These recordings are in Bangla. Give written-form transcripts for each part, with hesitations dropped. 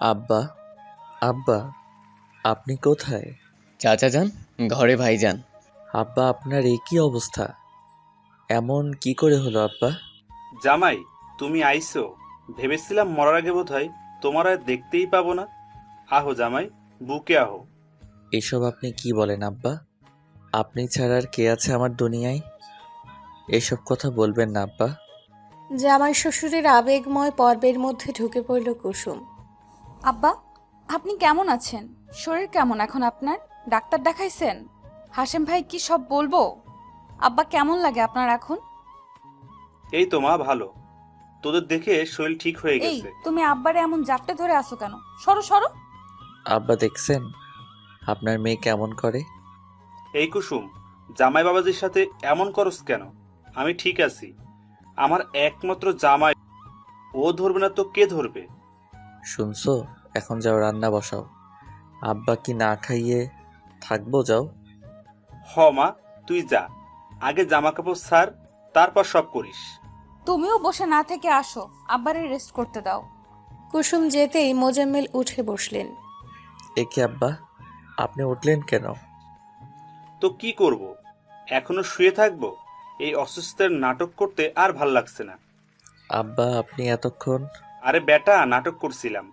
আব্বা, আব্বা, আপনি কোথায়? চাচা যান, ঘরে ভাইজান। আব্বা, আপনার এই কি অবস্থা? এমন কি করে হলো আব্বা? জামাই, তুমি আইছো? ভেবেছিলাম মরার আগে বোধহয় তোমার আর দেখতেই পাবো না। আহো জামাই, বুকে আহো। এসব আপনি কি বলেন আব্বা? আপনি ছাড়া আর কে আছে আমার দুনিয়ায়? এসব কথা বলবেন না আব্বা। জামাই শ্বশুরের আবেগময় পর্বের মধ্যে ঢুকে পড়ল কুসুম। আব্বা, আপনি কেমন আছেন? শরীর কেমন এখন আপনার? ডাক্তার দেখাইছেন? হাশেম ভাই কি সব বলবো? আব্বা, কেমন লাগে আপনার এখন? এই তো মা, ভালো। তোদের দেখে শরীর ঠিক হয়ে এই, গেছে। তুমি আব্বারে এমন জাপটে ধরে আসো কেন? সরো সরো। আব্বা দেখছেন আপনার মেয়ে কেমন করে? এই কুসুম, জামাই বাবাজির সাথে এমন করস কেন? আমি ঠিক আছি। আমার একমাত্র জামাই, ও ধরবে না তো কে ধরবে? শুনছো? এখন যাও রান্না বসাও। আব্বা কি না খাইয়ে থাকবো? যাও। হ মা, তুই যা, আগে জামা কাপড় ছাড়, তারপর সব করিস। তুমিও বসে না থেকে আসো, আব্বারে রেস্ট করতে দাও। কুসুম যেতেই মোজাম্মেল উঠে বসলেন। একে আব্বা, আপনি উঠলেন কেন? তো কি করব? এখনো শুয়ে থাকবো? এই অসুস্থের নাটক করতে আর ভাল লাগছে না। আব্বা, আপনি এতক্ষণ? আরে বেটা, নাটক করছিলাম।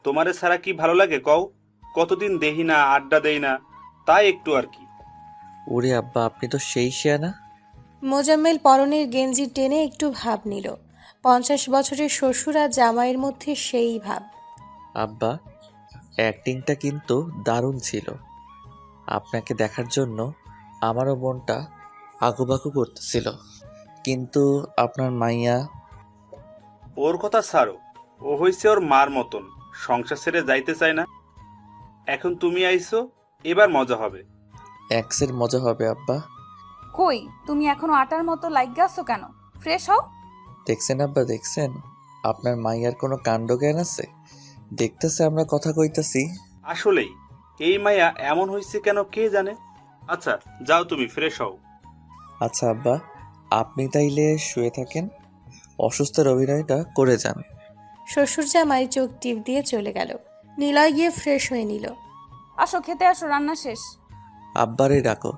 তোমারে ছাড়া কি ভালো লাগে কও? কতদিন দেহি না, আড্ডা দেই না, তাই একটু আর কি। ওরে আব্বা, আপনি তো সেই শিয়ানা। মোজাম্মেল পরনের গেঞ্জি টেনে একটু ভাব নিল। 50 বছরের শ্বশুর আর জামাইয়ের মধ্যে সেই ভাব। আব্বা, অ্যাক্টিংটা কিন্তু দারুণ ছিল। আপনাকে দেখার জন্য আমারও মনটা আগুবাগু করতেছিল, কিন্তু আপনার মাইয়া। ওর কথা ছাড়ো, ও হইছে ওর মার মতন, সংসার ছেড়ে যাইতে চায় না। এখন তুমি আইছো, এবার মজা হবে। এক্সের মজা হবে আব্বা। কই, তুমি এখনো আটার মতো লাইগা আছো কেন? ফ্রেশ হও। দেখছেন আব্বা, দেখছেন আপনার মাইয়ার কোনো কাণ্ড জ্ঞান আছে? দেখতেছে আমরা কথা কইতাছি। আসলেই এই মায়া এমন হইছে কেন কে জানে। আচ্ছা, যাও তুমি ফ্রেশ হও। আচ্ছা আব্বা, আপনি তাইলে শুয়ে থাকেন, অসুস্থের অভিনয়টা করে যান। শ্বশুর জামাই চোখ টিপ দিয়ে চলে গেল। নিলয় গিয়ে ফ্রেশ হয়ে নিল। আসো, খেতে আসো, রান্না শেষ। আব্বারে ডাকো।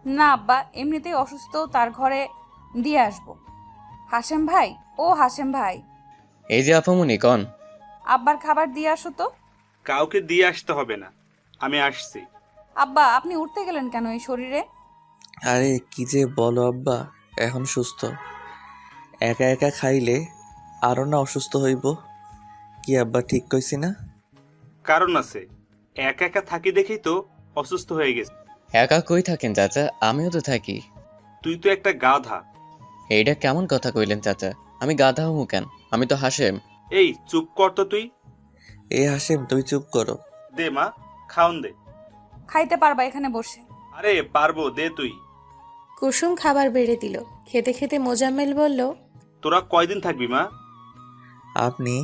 না আব্বা, এমনিতেই অসুস্থ, তার ঘরে দিয়ে আসবো। হাশেম ভাই, ও হাশেম ভাই, এই যে আপামনি কন। আব্বার খাবার দিয়ে আসো তো। কাউকে দিয়ে আসতে হবে না, আমি আসছি। আব্বা, আপনি উঠতে গেলেন কেন এই শরীরে? আরে কি যে বলো আব্বা, এখন সুস্থ। একা একা খাইলে আরো না অসুস্থ হইব। কি আব্বা, ঠিক কইছি না? কারণ আছে, একা একা থাকি দেখেই তো অসুস্থ হয়ে গেছে। একা কই থাকেন চাচা? আমিও তো থাকি। তুই তো একটা গাধা। এইটা কেমন কথা কইলেন চাচা? আমি গাধা হমু কেন? আমি তো হাসেম। এই চুপ কর তো তুই। এ হাসিম, তুই চুপ করো। দে মা, খাওন দে। খাইতে পারবা এখানে বসে। আরে পারবো, দে তুই। কুসুম খাবার বেড়ে দিল। খেতে খেতে মোজাম্মেল বলল, তোরা কয়দিন থাকবি মা? আপনি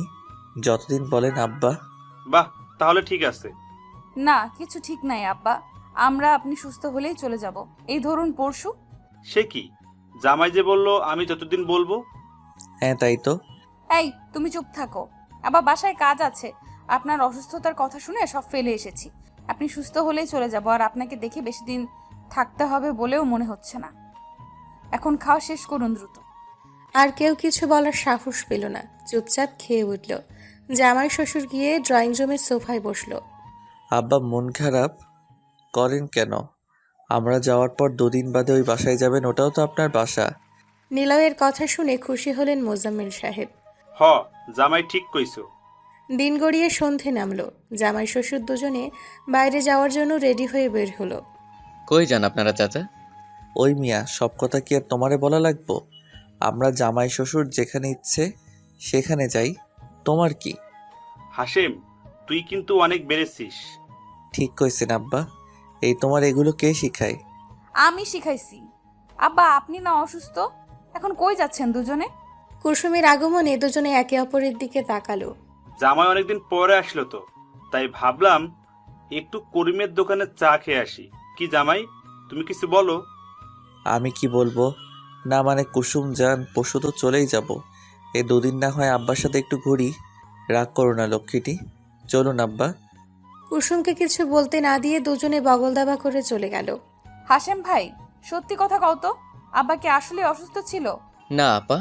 যতদিন বলেন আব্বা। বাহ, তাহলে ঠিক আছে। না, কিছু ঠিক নাই আব্বা, আমরা আপনি সুস্থ হলেই চলে যাব। এই ধরুন পরশু। সে কি, জামাই যে বললো আমি যতদিন বলবো। হ্যাঁ তাই তো। এই, তুমি চুপ থাকো। আবার বাসায় কাজ আছে। আপনার অসুস্থতার কথা শুনে সব ফেলে এসেছি। আপনি সুস্থ হলেই চলে যাব, আর আপনাকে দেখে বেশি দিন থাকতে হবে বলেও মনে হচ্ছে না। এখন খাওয়া শেষ করুন দ্রুত। আর কেউ কিছু বলার সাহস পেল না, চুপচাপ খেয়ে উঠল। জামাই শ্বশুর গিয়ে ড্রয়িং রুমের সোফায় বসলো। আব্বা মন খারাপ করেন কেন? আমরা যাওয়ার পর 2 দিন বাদে ওই বাসায় যাবেন, ওটাও তো আপনার বাসা। নিলয়ের কথা শুনে খুশি হলেন মোজাম্মেল সাহেব। হ, জামাই ঠিক কইছো। দিন গড়িয়ে সন্ধে নামলো। জামাই শ্বশুর দুজনে বাইরে যাওয়ার জন্য রেডি হয়ে বের হলো। কই যান আপনারা চাচা? ওই মিয়া, সব কথা কি আর তোমারে বলা লাগবো? আমরা জামাই শ্বশুর যেখানে ইচ্ছে সেখানে যাই, তোমার কি? হাসেম, তুই কিন্তু অনেক বেড়েছিস। ঠিক কইছেন আব্বা। এই তোমার এগুলো কে শিখায়? আমি শিখাইছি। আব্বা, আপনি না অসুস্থ? এখন কই যাচ্ছেন দুজনে? কুসুমের আগমনে দুজনে একে অপরের দিকে তাকালো। জামাই অনেকদিন পরে আসলো তো, তাই ভাবলাম একটু করিমের দোকানে চা খেয়ে আসি। কি জামাই, তুমি কিছু বলো। আমি কি বলবো? না মানে কুসুম যান, পরশু তো চলেই যাব। এই 2 দিন না হয় আব্বার সাথে একটু ঘুরি। রাগ করো না লক্ষ্মীটি। চলুন আব্বা। কুসুমকে কিছু বলতে না দিয়ে দুজনে বগল দাবা করে চলে গেল। হাসেম ভাই, সত্যি কথা কও তো, আব্বা কি আসলে অসুস্থ ছিল? না আপা,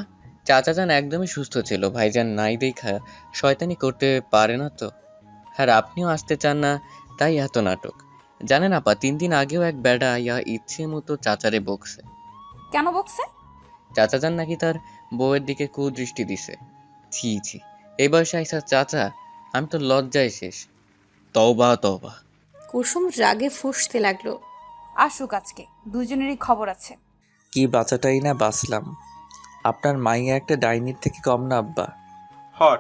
চাচা যান একদমই সুস্থ ছিল। ভাইজান নাই দেখা শয়তানি করতে পারে না তো। আর আপনিও আসতে চান না, তাই এত নাটক। জানেন আপা, 3 দিন আগেও এক বেড়া ইয়া ইচ্ছে মতো চাচারে বকছে। কেন বকছে? চাচা যান নাকি তার বউয়ের দিকে কুদৃষ্টি দিছে। ছি ছি, এই বয়সে আইসা চাচা, আমি তো লজ্জায় শেষ। তওবা তওবা। কুসুম রাগে ফুঁসতে লাগলো। আসুক আজকে, দুজনেরই খবর আছে। কি বাঁচাটাই না বাঁচলাম। আপনার মাইয়া একটা ডাইনির থেকে কম না আব্বা।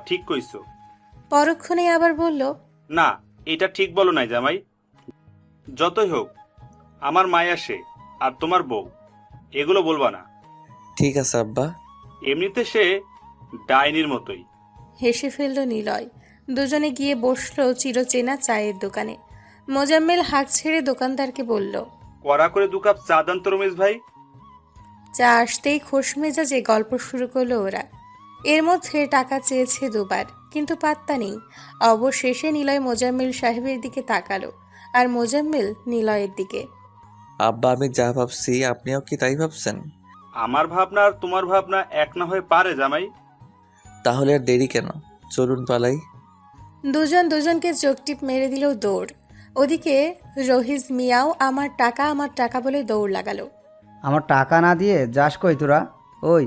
ঠিক কইছো। পরক্ষণে আবার বলল, না, এটা ঠিক বলো নাই জামাই। যতই হোক, আমার মায়া সে, আর তোমার বউ, এগুলো বলবা না। ঠিক আছে আব্বা। এমনিতে সে ডাইনির মতোই। হেসে ফেলল নিলয়। দুজনে গিয়ে বসলো চিরচেনা চায়ের দোকানে। মোজাম্মেল হাঁক ছেড়ে দোকানদারকে বলল, কড়া করে 2 কাপ চা দেন তো রমেশ ভাই। চা আসতেই খোশ মেজাজে গল্প শুরু করলো ওরা। এর মধ্যে টাকা চেয়েছে 2 বার, কিন্তু পাত্তা নেই। অবশেষে নিলয় মোজাম্মেল সাহেবের দিকে তাকালো, আর মোজাম্মেল নিলয়ের দিকে। আব্বা, আমি যা ভাবছি আপনিও কি তাই ভাবছেন? আমার ভাবনা আর তোমার ভাবনা এক না হয়ে পারে জামাই। তাহলে আর দেরি কেন, চলুন পালাই। দুজন দুজনকে চোখটিপ মেরে দিল দৌড়। ওদিকে রহিজ মিয়াও আমার টাকা বলে দৌড় লাগালো। আমার টাকা না দিয়ে যাস কই তোরা? ওই,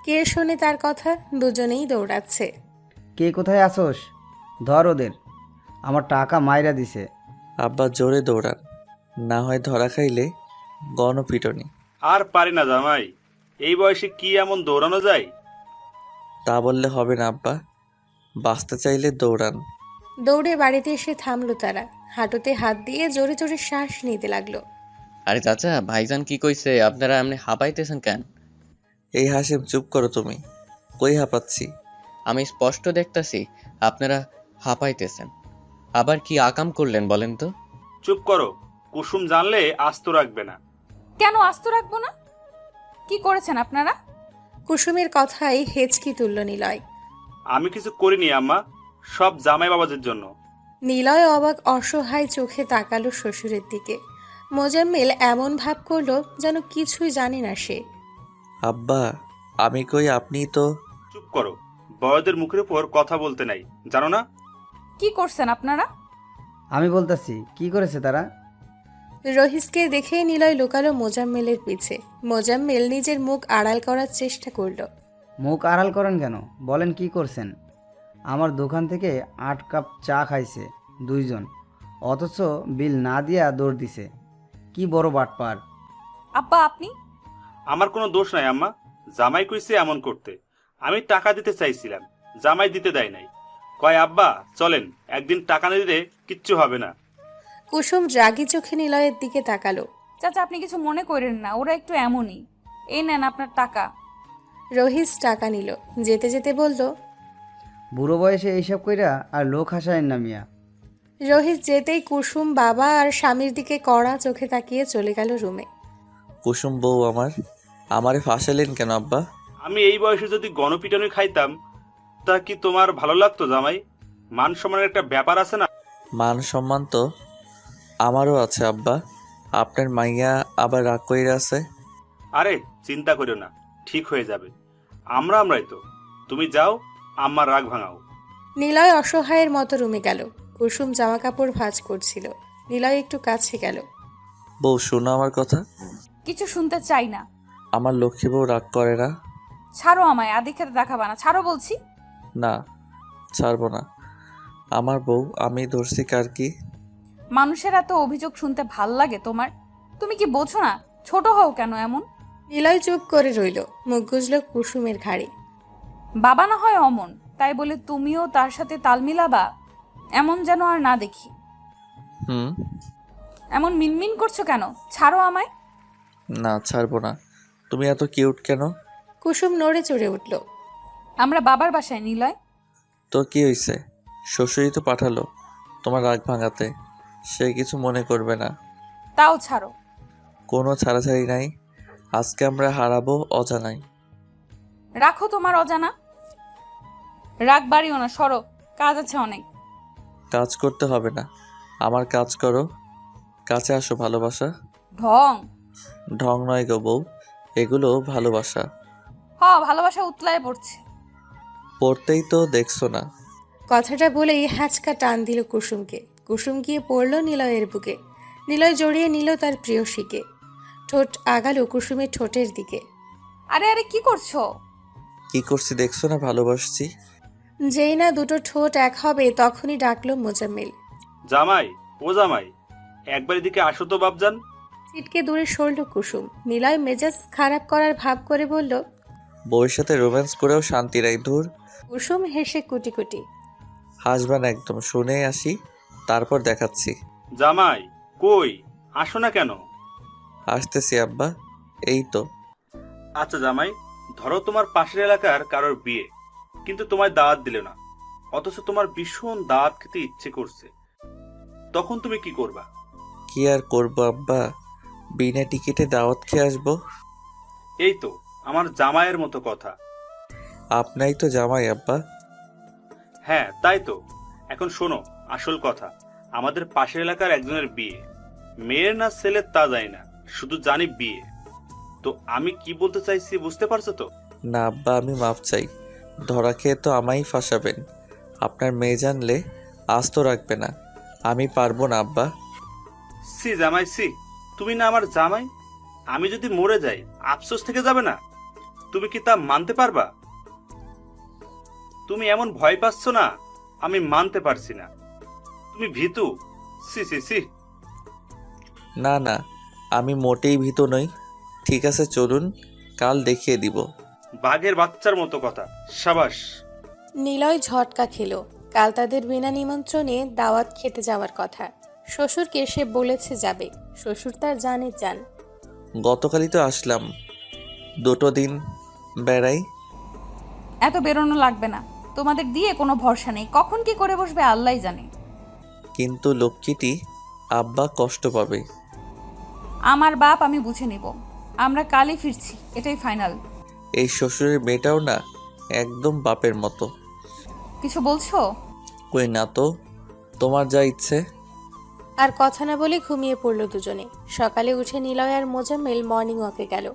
কে শোনে তার কথা? দুজনেই দৌড়াচ্ছে। কে কোথায় আসোস? ধর ওদের, আমার টাকা মাইরা দিছে। আব্বা জোরে দৌড়ান, না হয় ধরা খাইলে গণপিটনি। আর পারি না জামাই, এই বয়সে কি এমন দৌড়ানো যায়? তা বললে হবে না আব্বা, বাঁচতে চাইলে দৌড়ান। দৌড়ে বাড়িতে এসে থামলো তারা। হাঁটুতে হাত দিয়ে জোরে জোরে শ্বাস নিতে লাগলো। আরে চাচা, ভাইজান কি কইছে? আপনারা এমনি হাঁপাইতেছেন কেন? এই হাসিম, চুপ করো তুমি। কই হাঁপাচ্ছি? আমি স্পষ্ট দেখতাছি আপনারা হাঁপাইতেছেন। আবার কি আকাম করলেন বলেন তো? চুপ করো, কুসুম জানলে আস্ত রাখবে না। কেন আস্ত রাখবো না? কি করেছেন আপনারা? কুসুমের কথাই হেঁচকি তুলল নিলয়। আমি কিছু করিনি আম্মা, সব জামাই বাবাজির জন্য। নিলয় অবাক অসহায় চোখে তাকালো শ্বশুরের দিকে। মোজাম্মেল এমন ভাব করলো যেন কিছুই জানে না সে। আব্বা, আমি কই, আপনি তো। চুপ করো, বড়দের মুখের উপর কথা বলতে নাই, জানো না? কি করছেন আপনারা? আমি বলতাছি, কি করেছে তারা? রহিসকে দেখে নিলয় লুকালো মোজাম্মেলের পিছে। মোজাম্মেল নিজের মুখ আড়াল করার চেষ্টা করলো। মুখ আড়াল করেন কেন? বলেন কি করছেন? আমার দোকান থেকে 8 কাপ চা খাইছে 2 জন, অথচ বিল না দিয়া দৌড় দিছে। কি বড় বাটপার! আব্বা আপনি? আমার কোনো দোষ নাই আম্মা, জামাই কইছে এমন করতে। আমি টাকা দিতে চাইছিলাম, জামাই দিতে দেয় নাই। কয় আব্বা চলেন, একদিন টাকা না দিলে কিচ্ছু হবে না। কুসুম রাগী চোখে নিলয়ের দিকে তাকালো। চাচা আপনি কিছু মনে করেন না, ওরা একটু এমনই। এই নেন আপনার টাকা। রহিস টাকা নিল, যেতে যেতে বলল, বুড়ো বয়সে এইসব কইরা আর লোক হাসায়েন না মিয়া। রহিস যেতেই কুসুম বাবা আর স্বামীর দিকে কড়া চোখে তাকিয়ে চলে গেল রুমে। কুসুম বউ আমারে ফাঁসালেন কেন আব্বা? আমি এই বয়সে যদি গণপিটনি খাইতাম, তা কি তোমার ভালো লাগতো জামাই? মান সম্মানের একটা ব্যাপার আছে না? মান সম্মান তো আমারও আছে আব্বা। আপনার মাইয়া আবার রাগ কইরা আছে। আরে চিন্তা করিও না, ঠিক হয়ে যাবে। আমরাই তো। তুমি যাও, আম্মার রাগ ভাঙাও। নিলয় অসহায়ের মতো রুমে গেল। কুসুম জামা কাপড় ভাঁজ করছিল। নিলয় একটু কাছে গেল। বউ শোনো আমার কথা। কিছু শুনতে চাই না। আমার লক্ষ্মী বউ রাগ করে না। ছাড়ো আমায়, আদি খেতে দেখাবা না, ছাড়ো বলছি। না, ছাড়বো না। আমার বউ, আমি ধরছি কার কি? মানুষের এত অভিযোগ শুনতে ভাল লাগে তোমার? তুমি কি বোঝো না? ছোট হও কেন এমন? নিলয় চুপ করে রইল, মুখ গুজল কুসুমের ঘাড়ে। বাবা না হয় অমন, তাই বলে তুমিও তার সাথে তাল মিলাবা? এমন যেন আর না দেখি। হুম। এমন মিনমিন করছো কেন? ছাড়ো আমায়। না, ছাড়বো না। তুমি এত কিউট কেন? কুসুম নড়ে চড়ে উঠল। আমরা বাবার বাসায় নিলয়। তো কি হইছে? শ্বশুরই তো পাঠালো তোমার রাগ ভাঙাতে। সে কিছু মনে করবে না। তাও ছাড়ো। কোনো ছাড়াছাড়ি নাই। আজকে আমরা হারাবো অজানাই। রাখো তোমার অজানা। রাগ বাড়িও না, সরো, কাজ আছে অনেক। কাজ করতে হবে না, আমার কাজ করো। কাছে আসো ভালোবাসা। ঢং। ঢং নয় গো বউ, এগুলো ভালোবাসা। ভালোবাসা উতলায় পড়ছে। পড়তেই তো দেখছো না। কথাটা বলেই হ্যাঁচকা টান দিল কুসুমকে। কুসুম গিয়ে পড়ল নিলয়ের বুকে। নিলয় জড়িয়ে নিল তার প্রিয়সীকে। ঠোঁট আগালো কুসুমের ঠোঁটের দিকে। আরে আরে কি করছো? কি করছি দেখছো না, ভালোবাসছি। যেই না দুটো ঠোঁট এক হবে তখনই ডাকলো মোজাম্মেল। জামাই, ও জামাই, একবার এদিকে আসো তো বাপজান। ছিটকে দূরে সরল কুসুম। নিলয় মেজাজ খারাপ করার ভাব করে বলল। বউয়ের সাথে রোম্যান্স করেও শান্তি নাই, ধুর। কুসুম হেসে কুটি কুটি। হাসবান একদম, শুনে আসি তারপর দেখাচ্ছি। জামাই, কই আসো না কেন? আসতেছি আব্বা, এই তো। আচ্ছা জামাই, ধরো তোমার পাশের এলাকার কারোর বিয়ে, কিন্তু তোমায় দাওয়াত দিল না, অথচ তোমার ভীষণ দাওয়াত খেতে ইচ্ছে করছে, তখন তুমি কি করবা? কি আর করবো আব্বা, বিনা টিকিটে দাওয়াত খেয়ে আসবো। এই তো আমার জামাইয়ের মতো কথা। আপনাই তো জামাই আব্বা। হ্যাঁ তাই তো। এখন শোনো আসল কথা, আমাদের পাশের এলাকার একজনের বিয়ে, মেয়ের না ছেলের তা জানি না, শুধু জানি বিয়ে। তো আমি কি বলতে চাইছি বুঝতে পারছো তো? না আব্বা, আমি মাপ চাই। ধরা খেয়ে তো আমায় ফাঁসাবেন। আপনার মেয়ে জানলে আস্ত রাখবে না। আমি পারবো না আব্বা। সি জামাই সি, তুমি না আমার জামাই, আমি যদি মরে যাই আফসোস থেকে যাবে না? তুমি কি তা মানতে পারবা? তুমি এমন ভয় পাচ্ছ না, আমি মানতে পারছি না। তুমি ভীতু। সি সি সি। না না, আমি মোটেই ভীত নই। ঠিক আছে চলুন, কাল দেখিয়ে দিব। বাঘের বাচ্চার মতো কথা, সাবাস। নিলয় ঝটকা খেলো। কাল তাদের বিনা নিমন্ত্রণে দাওয়াত খেতে যাওয়ার কথা। শ্বশুরকে সে বলেছে যাবে। শ্বশুর তার জানে যান। গতকালই তো আসলাম, দুটো দিন বেড়াই। এত বেরোনো লাগবে না, তোমাদের দিয়ে কোনো ভরসা নেই, কখন কি করে বসবে আল্লাহই জানে। কিন্তু লক্ষ্মীটি আব্বা কষ্ট পাবে। আমার বাপ আমি বুঝে নিব। আমরা কালই ফিরছি, এটাই ফাইনাল। এই শ্বশুরের মেয়েটাও না একদম বাপের মতো। কিছু বলছো? কই না তো, তোমার যা ইচ্ছে। আর কথা না বলে ঘুমিয়ে পড়ল দুজনে। সকালে উঠে নিলয় আর মোজাম্মেল মর্নিং ওয়াকে গেল।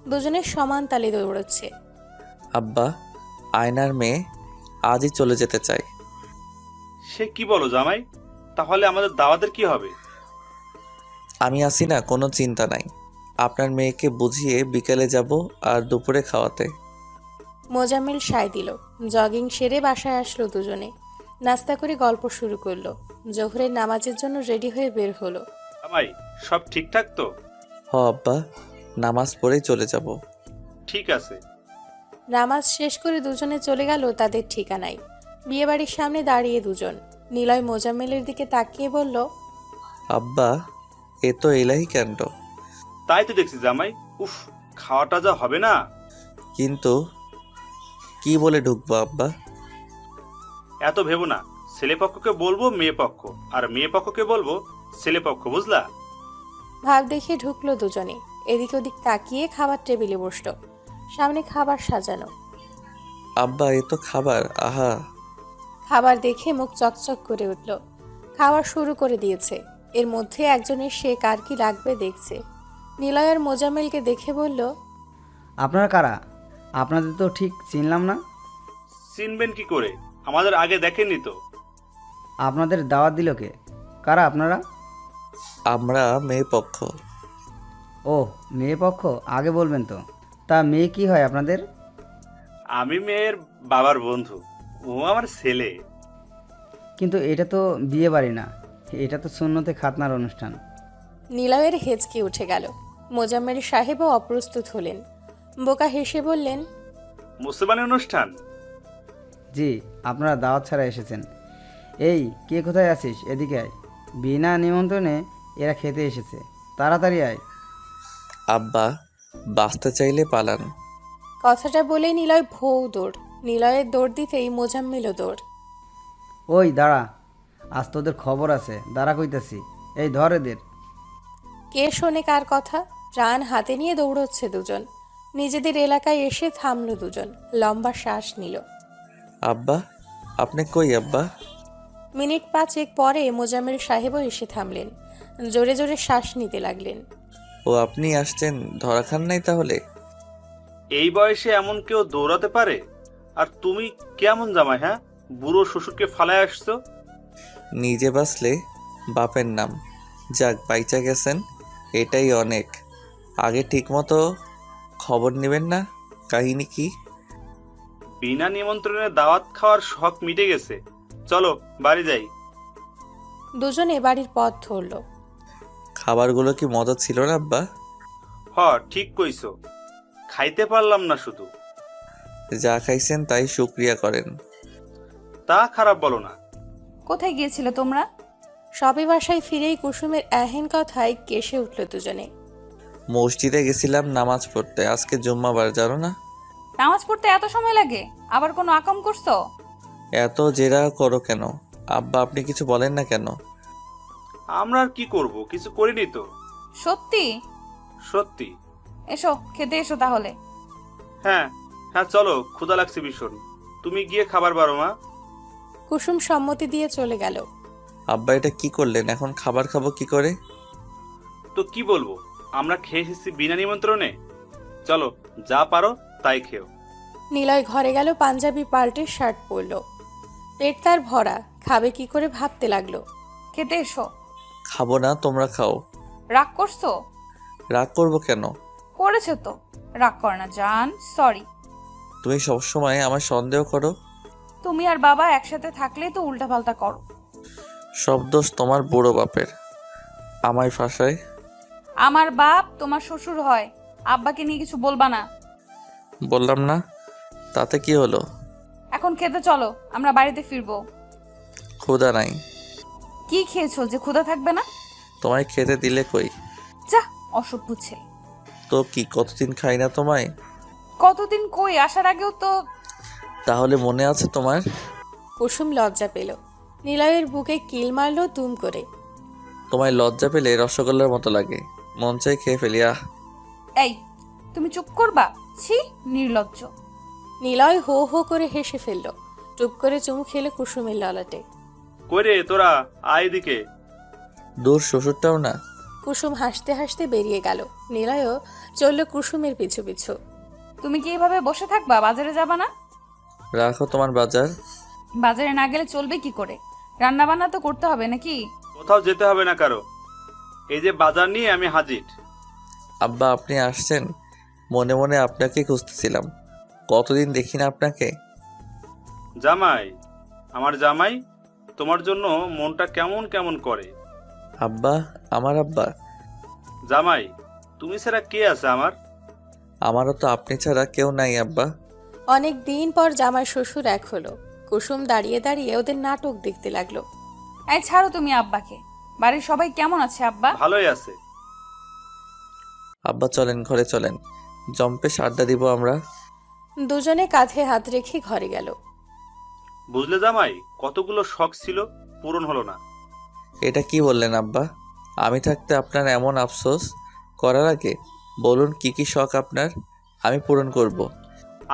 দুজনে সমান তালে দৌড়চ্ছে। আব্বা, আয়নার মেয়ে আজই চলে যেতে চায়। সে কি বলো জামাই? তাহলে আমাদের দাওয়াতের কি হবে? আমি আসি না, কোনো চিন্তা নাই। আপনার মেয়েকে বুঝিয়ে বিকেলে যাব আর দুপুরে খাওয়াতে। মোজাম্মেল সায় দিল। জগিং সেরে বাসায় আসলো দুজনে। নাস্তা করে গল্প শুরু করলো। জোহরের নামাজের জন্য রেডি হয়ে বের হলো। জামাই, সব ঠিকঠাক তো? হ আব্বা, নামাজ পড়েই চলে যাব। ঠিক আছে। নামাজ শেষ করে দুজনে চলে গেল তাদের ঠিকানায়। বিয়েবাড়ির সামনে দাঁড়িয়ে দুজন। নিলয় মোজাম্মেলের দিকে তাকিয়ে বলল। আব্বা, এ তো এলাহি কাণ্ড। তাই তো দেখছি জামাই। উফ, খাওয়াটা যা হবে না। কিন্তু কি বলে ঢুকবো আব্বা? এত ভেবো না, ছেলে পক্ষকে বলবো মেয়ে পক্ষ, আর মেয়ে পক্ষকে বলবো ছেলে পক্ষ, বুঝলা? ভাব দেখে ঢুকলো দুজনে। এদিক ওদিক তাকিয়ে খাবার টেবিলে বসলো। সামনে খাবার সাজানো। আব্বা, এ তো খাবার, আহা। খাবার দেখে মুখ চকচক করে উঠল। খাওয়া শুরু করে দিয়েছে। এর মধ্যে একজনের সে কার কি লাগবে দেখছে। নিলয় আর মোজাম্মেলকে দেখে বলল। আপনারা কারা? আপনাদের তো ঠিক চিনলাম না। চিনবেন কি করে, আমাদের আগে দেখেননি তো। আপনাদের দাওয়াত দিল কে? কারা আপনারা? আমরা মেয়ে পক্ষ। ও, মেয়ে পক্ষ, আগে বলবেন তো। তা মেয়ে কি হয় আপনাদের? আমি মেয়ের বাবার বন্ধু, ও আমার ছেলে। কিন্তু এটা তো বিয়ে বাড়ি না, এটা তো সুন্নতে খাতনার অনুষ্ঠান। নিলয়ের হেঁচকি উঠে গেল। মোজাম্মেল সাহেবও অপ্রস্তুত হলেন। বোকা হেসে বললেন। মুসলমানি অনুষ্ঠান? জি, আপনারা দাওয়াত ছাড়া এসেছেন। এই, কে কোথায় আছিস? এদিকে আয়। বিনা নিমন্ত্রণে এরা খেতে এসেছে, তাড়াতাড়ি আয়। আব্বা, বাঁচতে চাইলে পালান। কথাটা বলে নিলয় ভৌ দৌড়। নিলয়ের দৌড় দিতেই মোজাম্মেলও দৌড়। ওই দাঁড়া, আজ তোদের খবর আছে, দাঁড়া কইতাছি। এই ধর এদের। কে শোনে কার কথা? প্রাণ হাতে নিয়ে দৌড়চ্ছে দুজন। নিজেদের এলাকায় এসে থামলো দুজন। লম্বা শ্বাস নিল। আব্বা, আপনি কই আব্বা? মিনিট 5 পরে মোজাম্মেল সাহেবও এসে থামলেন। জোরে জোরে শ্বাস নিতে লাগলেন। ও আপনি আসছেন, ধরা খান নাই তাহলে? এই বয়সে এমন কেউ দৌড়াতে পারে? আর তুমি কেমন জামাই, হ্যাঁ? বুড়ো শ্বশুরকে ফালায় আসছো। নিজে বাঁচলে বাপের নাম। যাক, বাইচা গেছেন, এটাই অনেক। আগে ঠিকমতো খবর নেবেন না? কাহিনী কি? বিনা নিমন্ত্রণে দাওয়াত খাওয়ার শখ মিটে গেছে, চলো বাড়ি যাই। দুজনে বাড়ির পথ ধরল। খাবারগুলো কি মজা ছিল না আব্বা? হ, ঠিক কইছো, খাইতে পারলাম না শুধু। যা খাইছেন তাই শুকরিয়া করেন। তা খারাপ বলো না। কোথায় গিয়েছিলে তোমরা? সবে বাসায় ফিরেই কুসুমের এহেন কথায় কেসে উঠল দুজনে। মসজিদে গেছিলাম নামাজ পড়তে, আজকে জুম্মাবার, জানো না? নামাজ পড়তে এত সময় লাগে? আবার কোনো আকাম করছো? এত জেরা করো কেন আব্বা? আপনি কিছু বলেন না কেন? আমরা আর কি করব, কিছু করিনি তো। সত্যি? সত্যি। এসো খেতে এসো তাহলে। হ্যাঁ হ্যাঁ, চলো, ক্ষুধা লাগছে ভীষণ। তুমি গিয়ে খাবার বারো মা। কুসুম সম্মতি দিয়ে চলে গেল। আব্বা এটা কি করলেন? এখন খাবার খাবো কি করে? তো কি বলবো, আমরা খেয়ে এসেছি বিনা নিমন্ত্রণে। চলো, যা পারো তাই খেও। নিলয় ঘরে গেল, পাঞ্জাবি পাল্টে শার্ট পরল। পেট তার ভরা, খাবে কি করে ভাবতে লাগলো। খেতে এসো। খাবো না, তোমরা খাও। রাগ করছো? রাগ করবো কেন? করেছো তো, রাগ কর না জান, সরি। তুমি সবসময় আমার সন্দেহ করো। তুমি আর বাবা একসাথে থাকলেই তো উল্টাপাল্টা করো। সব দোষ তোমার বুড়ো বাপের, আমায় ফাঁসায়। আমার বাপ তোমার শ্বশুর হয়, আব্বাকে নিয়ে কিছু বলবা না। বললাম না, তাতে কি হলো? এখন খেতে চলো, আমরা বাড়িতে ফিরবো। ক্ষুধা নাই। কি খেয়েছো যে ক্ষুধা থাকবে না? তোমায় খেতে দিলে কই? যা, অসভ্য ছেলে। তো কি কতদিন খাই না তোমায়? কতদিন কই, আসার আগেও তো। তাহলে মনে আছে তোমার? কুসুম লজ্জা পেল। নিলয়ের বুকে কিল মারল দুম করে। তোমায় লজ্জা পেলে রসগোল্লার মতো লাগে, মন চাই খেয়ে ফেলি। আহ! এই, তুমি চুপ করবা? ছি, নির্লজ্জ। নিলয় হো হো করে হেসে ফেলল। চুপ করে চুমু খেলো কুসুমের ললাটে। কই রে তোরা, আয় এদিকে। দূর, শ্বশুরটাও না। কুসুম হাসতে হাসতে বেরিয়ে গেল। নিলয়ও চলল কুসুমের পিছু পিছু। তুমি কি এভাবে বসে থাকবা? বাজারে যাবা না? রাখো তোমার বাজার। বাজারে না গেলে চলবে কি করে? রান্না বান্না তো করতে হবে নাকি? কোথাও যেতে হবে না কারো, এই যে বাজার নিয়ে আমি হাজির। আব্বা আপনি আসছেন? মনে মনে আপনাকেই খুঁজতেছিলাম, কতদিন দেখি না আপনাকে। জামাই, আমার জামাই, তোমার জন্য মনটা কেমন কেমন করে। আব্বা, আমার আব্বা। জামাই, তুমি ছাড়া কে আছে আমার? আমারও তো আপনি ছাড়া কেউ নাই আব্বা। অনেক দিন পর জামাই শ্বশুর এক হলো। কুসুম দাঁড়িয়ে দাঁড়িয়ে ওদের নাটক দেখতে লাগলো। এই ছাড়ো তুমি আব্বাকে। বাড়ির সবাই কেমন আছে আব্বা? ভালোই আছে। আব্বা চলেন, ঘরে চলেন, জম্পে আড্ডা দিব আমরা। দুজনে কাঁধে হাত রেখে ঘরে গেল। বুঝলে জামাই, কতগুলো শখ ছিল, পূরণ হলো না। এটা কি বললেন আব্বা? আমি থাকতে আপনার এমন আফসোস করার আগে বলুন কি কি শখ আপনার, আমি পূরণ করব।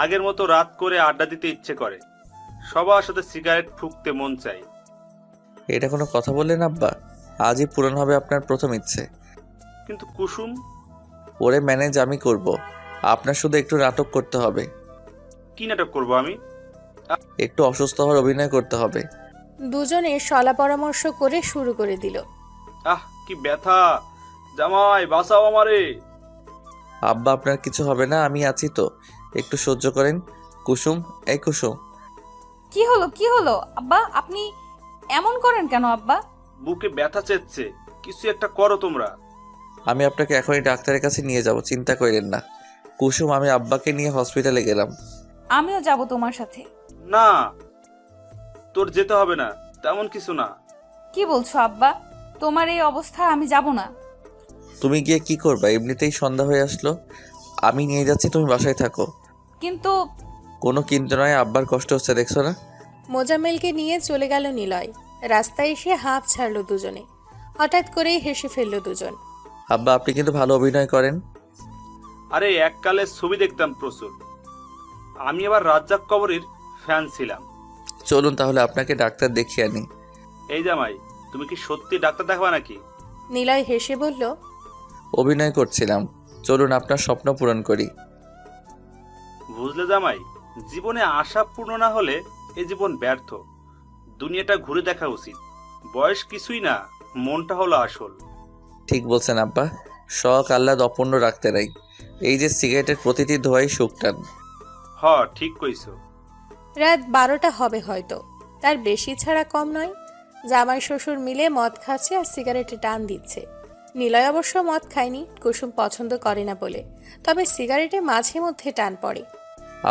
আগের মতো রাত করে আড্ডা দিতে ইচ্ছে করে, সবার সাথে সিগারেট ফুঁকতে মন চাই। এটা কোনো কথা বললেন আব্বা? আজই পূরণ হবে আপনার প্রথম ইচ্ছে। কিন্তু কুসুম। ওরে ম্যানেজ আমি করব, আপনার শুধু একটু নাটক করতে হবে। কি নাটক করব আমি? একটু অসুস্থ হওয়ার অভিনয় করতে হবে। দুজনে সলা পরামর্শ করে শুরু করে দিল। আহ, কি ব্যথা! জামাই বাঁচাও আমারে। আব্বা আপনার কিছু হবে না, আমি আছি তো, একটু সহ্য করেন। কুসুম, এই কুসুম। কি হলো কি হলো আব্বা, আপনি এমন করেন কেন আব্বা? বুকে ব্যথা চেচ্ছে, কিছু একটা করো তোমরা। আমি আপনাকে এখনই ডাক্তারের কাছে নিয়ে যাব, চিন্তা করেন না। কুসুম, আমি আব্বাকে নিয়ে হসপিটালে গেলাম। আমিও যাব তোমার সাথে। না, তোর যেতে হবে না, তেমন কিছু না। কি বলছো আব্বা? তোমার এই অবস্থা, আমি যাব না। তুমি গিয়ে কি করবা? এমনিতেই সন্ধ্যা হয়ে আসলো, আমি নিয়ে যাচ্ছি, তুমি বাসায় থাকো। কিন্তু কোনো কিন্তু নয়, আব্বার কষ্ট হচ্ছে দেখছো না। মোজাম্মেলকে নিয়ে চলে গেল নিলয়। রাস্তায় এসে হাঁপ ছাড়ল দুজনে। হঠাৎ করেই হেসে ফেলল দুজন। আব্বা আপনি কিন্তু ভালো অভিনয় করেন। আরে এককালে ছবি দেখতাম প্রচুর, আমি আবার রাজ্জাক কবরীর ফ্যান ছিলাম। চলুন তাহলে আপনাকে ডাক্তার দেখিয়ে আনি। এই জামাই, তুমি কি সত্যি ডাক্তার দেখাবা নাকি? নিলয় হেসে বলল, অভিনয় করছিলাম, চলুন আপনার স্বপ্ন পূরণ করি। বুঝলে জামাই, জীবনে আশা পূর্ণ না হলে এ জীবন ব্যর্থ। দুনিয়াটা ঘুরে দেখা উচিত। বয়স কিছুই না, মনটা হলো আসল। ঠিক বলছেন আব্বা, শখ আহ্লাদ অপূর্ণ রাখতে নাই। এই যে সিগারেটের প্রতিটি ধোঁয়াই সুখ টান। হ, ঠিক কইছো। রাত 12টা হবে হয়তো, তার বেশি ছাড়া কম নয়। জামাই শ্বশুর মিলে মদ খাচ্ছে আর সিগারেটে টান দিচ্ছে। নিলয় অবশ্য মদ খায়নি, কুসুম পছন্দ করে না বলে, তবে সিগারেটে মাঝে মধ্যে টান পড়ে।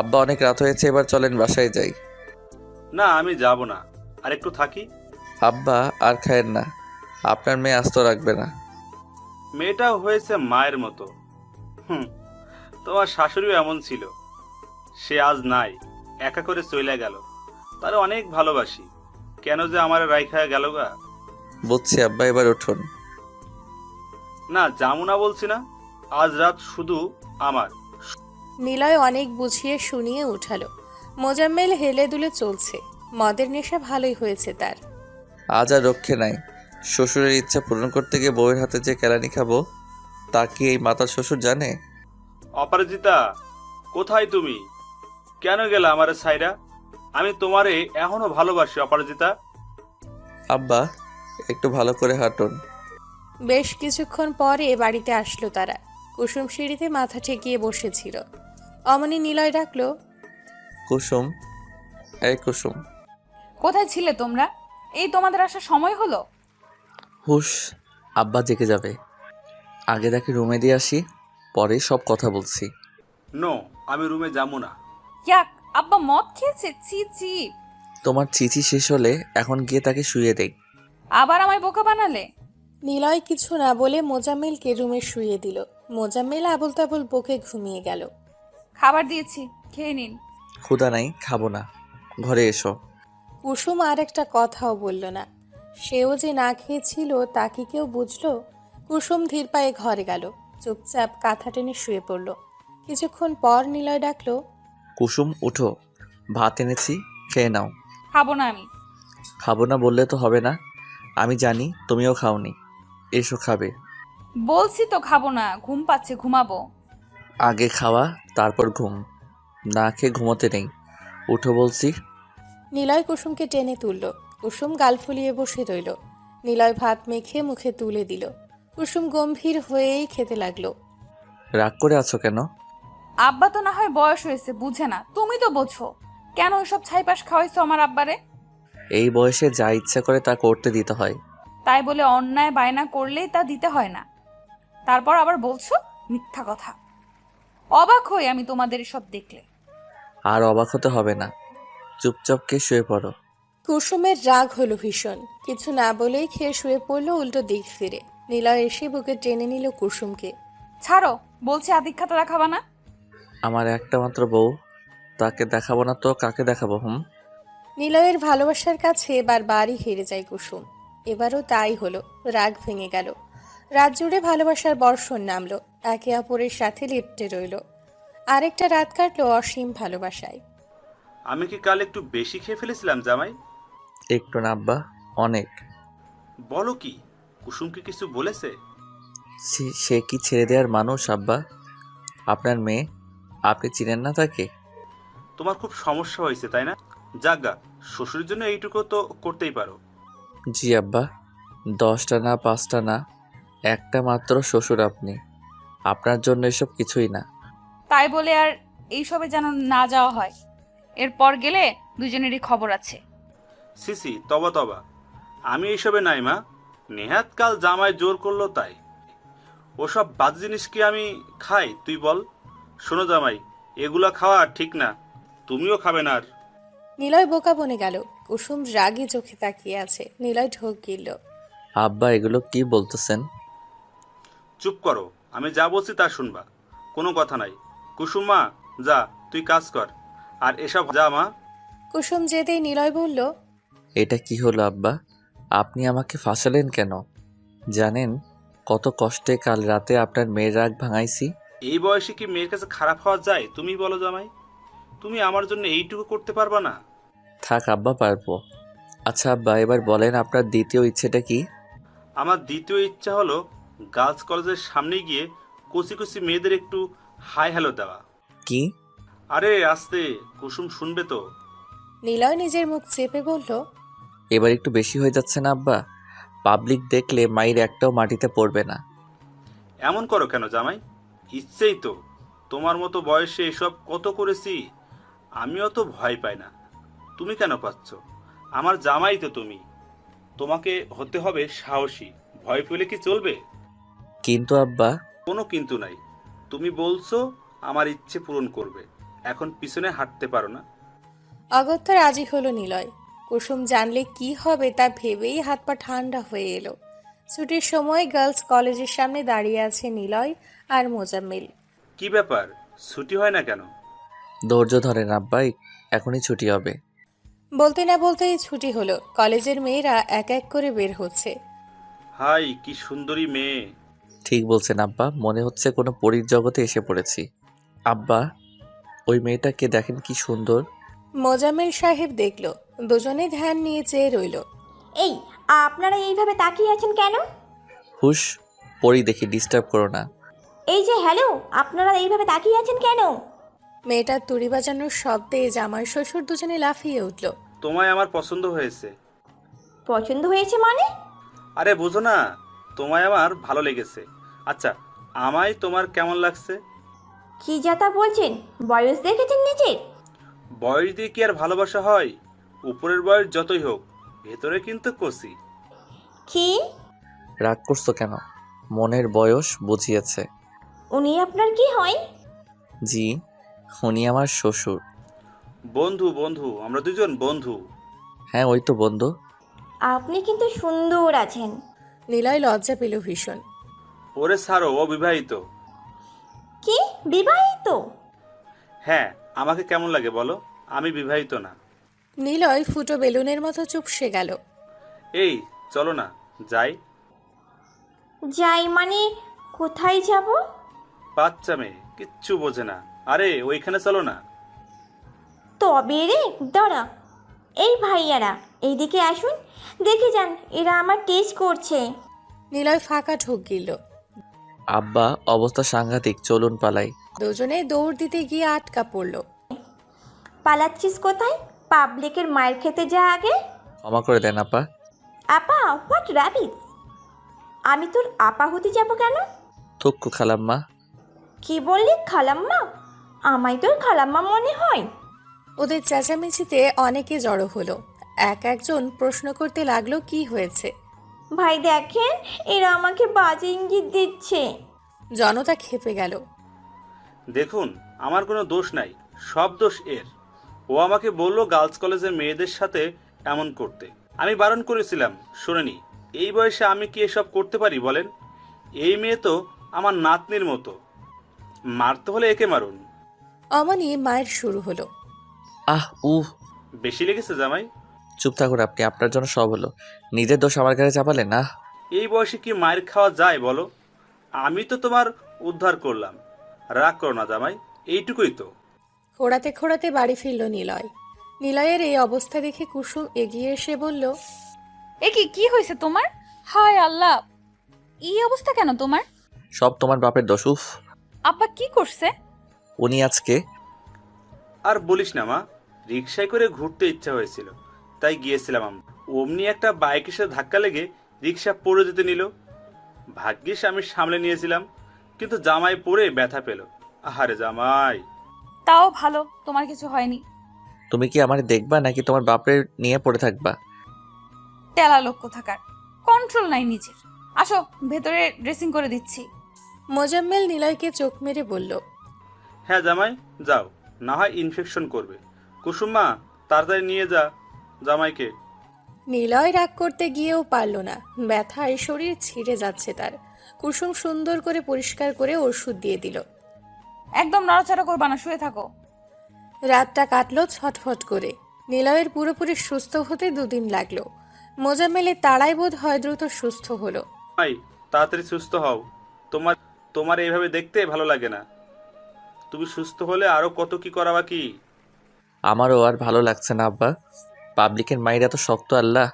আব্বা অনেক রাত হয়েছে, এবার চলেন বাসায় যাই। না, আমি যাব না, আর একটু থাকি। আব্বা আর খায়েন না, আপনার মেয়ে আস্ত রাখবে না। মেয়েটাও হয়েছে মায়ের মতো। হুম, তোমার শাশুড়িও এমন ছিল। সে আজ নাই, একা করে চলে গেল। তার অনেক ভালোবাসি, কেন যে আমার রাইখা গেল গা। বুঝছি আব্বা, এবার উঠুন। না, যাবো না বলছি না। আজ রাত শুধু আমার। নিলয় অনেক বুঝিয়ে শুনিয়ে উঠালো। মোজাম্মেল হেলে দুলে চলছে, মদের নেশা ভালোই হয়েছে তার। আজ আর রক্ষে নাই। শ্বশুরের ইচ্ছা পূরণ করতে গিয়ে বউয়ের হাতে যে কেলানি খাবো, তা কি এই মাতার শ্বশুর জানে? অপরাজিতা, কোথায় তুমি? কেন গেলা আমারে সাইরা? আমি তোমারে এখনো ভালোবাসি অপরাজিতা। আব্বা একটু ভালো করে হাঁটুন। বেশ কিছুক্ষণ পরে বাড়িতে আসলো তারা। কুসুম সিঁড়িতে মাথা ঠেকিয়ে বসেছিল। অমনি নিলয় ডাকলো, কুসুম, এই কুসুম। কোথায় ছিলে তোমরা? এই তোমাদের আসার সময় হলো? হুশ, আব্বা জেগে যাবে। আগে তাকে রুমে দিয়ে আসি, পরে সব কথা বলছি। নো, আমি রুমে যাবো না। ইয়াক, আব্বা মদ খেয়েছে? ছি ছি। তোমার চিচি শেষ হলে এখন গিয়ে তাকে শুইয়ে দেই। আবার আমায় বোকা বানালে? নিলয় কিছু না বলে মোজাম্মেলকে রুমে শুইয়ে দিল। মোজাম্মেল আবল তাবল বকে ঘুমিয়ে গেল। খাবার দিয়েছি, খেয়ে নিন। ক্ষুধা নাই, খাবো না, ঘরে এসো। কুসুম আর একটা কথাও বলল না। সেও যে না খেয়েছিল তা কি কেউ বুঝলো? কুসুম ধীর পায়ে ঘরে গেল, চুপচাপ কাঁথা টেনে শুয়ে পড়ল। কিছুক্ষণ পর নিলয় ডাকলো, কুসুম উঠো, ভাত এনেছি, খেয়ে নাও। খাবো না আমি। খাবো না বললে তো হবে না, আমি জানি তুমিও খাওনি। এসো খাবে। বলছি তো খাবো না, ঘুম পাচ্ছে, ঘুমাবো। আগে খাওয়া তারপর ঘুম, না খেয়ে ঘুমোতে নেই। উঠো বলছি। নিলয় কুসুমকে টেনে তুলল। কুসুম গাল ফুলিয়ে বসে রইল। নিলয় ভাত মেখে মুখে তুলে দিল। কুসুম গম্ভীর হয়েই খেতে লাগলো। রাগ করে আছো কেন? আব্বা তো না হয় বয়স হয়েছে, বুঝে না, তুমি তো বোঝো। কেন ওইসব ছাইপাশ খাওয়াইছো আমার আব্বারে? এই বয়সে যা ইচ্ছা করে তা করতে দিতে হয়। তাই বলে অন্যায় বায়না করলেই তা দিতে হয় না। তারপর আবার বলছো মিথ্যা কথা। অবাক হই আমি তোমাদের সব দেখলে। আর অবাক হতে হবে না, চুপচাপ কে শুয়ে পড়ো। কুসুমের রাগ হলো ভীষণ। কিছু না বলেই খেয়ে শুয়ে পড়লো উল্টো দিক ফিরে। নিলয় এসে বুকে টেনে নিল কুসুমকে। ছাড়ো, বলছি আদিক্ষাতা দেখাবা না। আমার একটা মাত্র বউ, তাকে দেখাবো না তো কাকে দেখাবো? নিলয়ের ভালোবাসার কাছে এবার বাড়ি হেরে যায় কুসুম। এবারও তাই হলো, রাগ ভেঙে গেল। রাত জুড়ে ভালোবাসার বর্ষণ নামলো, একে অপরের সাথে লিপ্টে রইল। আরেকটা রাত কাটলো অসীম ভালোবাসায়। আমি কি কাল একটু বেশি খেয়ে ফেলেছিলাম জামাই? একটু না আব্বা, অনেক। বলো কি? কুসুমকে কিছু বলেছে? সে কি ছেড়ে দেওয়ার মানুষ আব্বা? আপনার মেয়ে, আপনি চিনেন না তাকে? তোমার খুব সমস্যা হয়েছে তাই না? যাজ্ঞা, শ্বশুরের জন্য এইটুকু তো করতেই পারো। জি আব্বা, 10টা না 5টা না, একটা মাত্র শ্বশুর আপনি। আপনার জন্য এসব কিছুই না। তাই বলে আর এইসবে যেন না যাওয়া হয়। এরপর গেলে দুজনেরই খবর আছে। সিসি, তবা তবা, আমি এইসবে নাই মা। নেহাত কাল জামাই জোর করলো তাই। ওসব বাদ জিনিস কি আমি খাই তুই বল? শোনো জামাই, এগুলা খাওয়া ঠিক না, তুমিও খাবে না আর। নিলয় বোকা বনে গেল। কুসুম রাগে চোখে তাকিয়ে আছে। নিলয় ঢোক গিলল। আব্বা এগুলো কি বলতেছেন? চুপ করো, আমি যা বলছি তা শুনবা, কোনো কথা নাই। কুসুম মা, যা তুই কাজ কর, আর এসব যা মা। কুসুম যেতেই নিলয় বলল, এটা কি হলো আব্বা? আপনি আমাকে ফাঁসালেন কেন? জানেন কত কষ্টে কাল রাতে আপনার মেয়ের রাগ ভাঙাইছি। এই বয়সে কি মেয়ের কাছে খারাপ হওয়া যায়? তুমি বলো জামাই, তুমি আমার জন্য এইটুকু করতে পারবা না? থাক আব্বা, পারবো। আচ্ছা আব্বা, এবার বলেন আপনার দ্বিতীয় ইচ্ছেটা কি? আমার দ্বিতীয় ইচ্ছা হলো গার্লস কলেজের সামনে গিয়ে কচি কচি মেয়েদের একটু হাই হ্যালো দেওয়া। কি? আরে আস্তে, কুসুম শুনবে তো। নিলয় নিজের মুখ চেপে বলল, এবার একটু বেশি হয়ে যাচ্ছে না আব্বা? পাবলিক দেখলে মায়ের একটাও মাটিতে পড়বে না। এমন করো কেন জামাই? ইচ্ছেই তো। তোমার মতো বয়সে এসব কত করেছি। আমিও তো ভয় পাই না, তুমি কেন পাচ্ছ? আমার জামাই তো তুমি, তোমাকে হতে হবে সাহসী। ভয় পেলে কি চলবে? কিন্তু আব্বা, কোনো কিন্তু নাই। তুমি বলছো আমার ইচ্ছে পূরণ করবে, এখন পিছনে হাঁটতে পারো না। অগত্যা রাজি হলো নিলয়। কুসুম জানলে কি হবে তা ভেবেই হাত পা ঠান্ডা হয়ে এলো। ছুটির সময় গার্লস কলেজের সামনে দাঁড়িয়ে আছে নিলয় আর মোজাম্মেল। কি ব্যাপার, ছুটি হয় না কেন? ধৈর্য ধরেন আব্বা, এখনই ছুটি হবে। বলতে না বলতেই ছুটি হলো। কলেজের মেয়েরা এক এক করে বের হচ্ছে। হাই কি সুন্দরী মেয়ে। ঠিক বলছেন আব্বা, মনে হচ্ছে কোনো পরীর জগতে এসে পড়েছি। আব্বা, ওই মেয়েটাকে দেখেন কি সুন্দর। মোজাম্মেল সাহেব দেখল, দুজনে ধ্যান নিয়ে চেয়ে রইল। এই, আপনারা এইভাবে তাকিয়ে আছেন কেন? হুশ, পরী দেখি, ডিস্টার্ব করো না। এই যে হ্যালো, আপনারা এইভাবে তাকিয়ে আছেন কেন? মেয়েটার তুড়ি বাজানোর শব্দে জামাই শ্বশুর দুজনে লাফিয়ে উঠল। তোমায় আমার পছন্দ হয়েছে। পছন্দ হয়েছে মানে? আরে বুঝো না, তোমায় আমার ভালো লেগেছে। আচ্ছা, আমায় তোমার কেমন লাগছে? কি যাতা বলছেন? বয়স দেখেছেন নিজের? বয়স দিয়ে কি আর ভালোবাসা হয়? উপরের বয়স যতই হোক, ভেতরে কিন্তু কচি। কি? রাগ করছো কেন? মনের বয়স বুঝিয়েছে। উনি আপনার কি হয়? জি, উনি আমার শ্বশুর। বন্ধু বন্ধু, আমরা দুজন বন্ধু। হ্যাঁ, ওই তো বন্ধু। আপনি কিন্তু সুন্দর আছেন। নিলয় লজ্জা পেল ভীষণ। ওরে ছাড়ো, ও বিবাহিত। কি, বিবাহিত? হ্যাঁ, আমাকে কেমন লাগে বলো? আমি বিবাহিত না। নিলয় ফুটো বেলুনের মতো চুপসে গেল। এই চলো না, যাই। যাই মানে? কোথায় যাব? বাচ্চা মেয়ে, কিচ্ছু বোঝে না। আরে ওইখানে চলো না। তবে রে, দাঁড়া। এই ভাইয়ারা, এইদিকে আসুন। দেখে যান, এরা আমার টেস্ট করছে। নিলয় ফাঁকা ঢোক গিল। আব্বা, অবস্থা সাংঘাতিক, চলুন পালাই। দুজনে দৌড় দিতে গিয়ে আটকা পড়ল। পালাচ্ছিস কোথায়? পাবলিকের মায়ের খেতে যা আগে। ক্ষমা করে দেন আপা। আপা? হোয়াট রাবিস! আমি তোর আপা হতে যাব কেন? থুক্কু খালাম্মা। কি বললি, খালাম্মা? আমায় তোর খালাম্মা মনে হয়? ওদের চেঁচামেচিতে অনেকে জড়ো হলো। এক একজন প্রশ্ন করতে লাগলো কি হয়েছে। ভাই দেখেন, এরা আমাকে বাজে ইঙ্গিত দিচ্ছে। জনতা খেপে গেল। দেখুন, আমার কোনো দোষ নাই, সব দোষ এর। ও আমাকে বললো গার্লস কলেজের মেয়েদের সাথে এমন করতে। আমি বারণ করেছিলাম, শোনেনি। এই বয়সে আমি কি এসব করতে পারি বলেন? এই মেয়ে তো আমার নাতনির মতো। মারতে হলে একে মারুন। অমনি মায়ের শুরু হলো। আহ উহ। বেশি লেগেছে জামাই? চুপ থাকুন আপনি, আপনার জন্য সব হলো। নিজের দোষ আমার ঘাড়ে চাপালেন না। এই বয়সে কি মায়ের খাওয়া যায় বলো? আমি তো তোমার উদ্ধার করলাম। রাগ করো না জামাই, এইটুকুই তো। খোঁড়াতে খোঁড়াতে বাড়ি ফিরল নিলয়। নিলয়ের এই অবস্থা দেখে কুসুম এগিয়ে এসে বলল, এ কি, কি হয়েছে তোমার? হায় আল্লাহ, এই অবস্থা কেন তোমার? সব তোমার বাপের দোষ। উফ, আব্বা কি করছে? উনি আজকে। আর বলিস না মা, রিক্সায় করে ঘুরতে ইচ্ছা হয়েছিল, তাই গিয়েছিলাম আমরা। অমনি একটা বাইকের সাথে ধাক্কা লেগে রিক্সা পড়ে যেতে নিল। ভাগ্যিস আমি সামলে নিয়েছিলাম, কিন্তু জামাই পড়ে ব্যথা পেল। আহারে জামাই। তাও ভালো, তোমার কিছু হয়নি। তুমি কি আমার দেখবা নাকি তোমার বাপের নিয়ে পড়ে থাকবা? তেলা লোক কোথাকার, কন্ট্রোল নাই নিজের। আসো, ভেতরে ড্রেসিং করে দিচ্ছি। মোজাম্মেল নিলয়কে চোখ মেরে বলল, হ্যাঁ জামাই, যাও, না হয় ইনফেকশন করবে। কুসুমা, তাড়াতাড়ি নিয়ে যা জামাইকে। নিলয় রাগ করতে গিয়েও পারল না। ব্যথায় শরীর ছিঁড়ে যাচ্ছে তার। কুসুম সুন্দর করে পরিষ্কার করে ওষুধ দিয়ে দিল। একদম নড়াচড়া করবা না, শুয়ে থাকো। রাতটা কাটলো ছটফট করে। নিলয়ের পুরোপুরি সুস্থ হতে 2 দিন লাগলো। মোজাম্মেলের তাড়াই বোধ হয় দ্রুত সুস্থ হলো। ভাই, তাড়াতাড়ি সুস্থ হও। তোমার তোমার এইভাবে দেখতে ভালো লাগে না। তুমি সুস্থ হলে আরো কত কি করা বাকি। আমারও আর ভালো লাগছে না আব্বা। পাবলিকের মাইরা তো শক্ত আল্লাহ।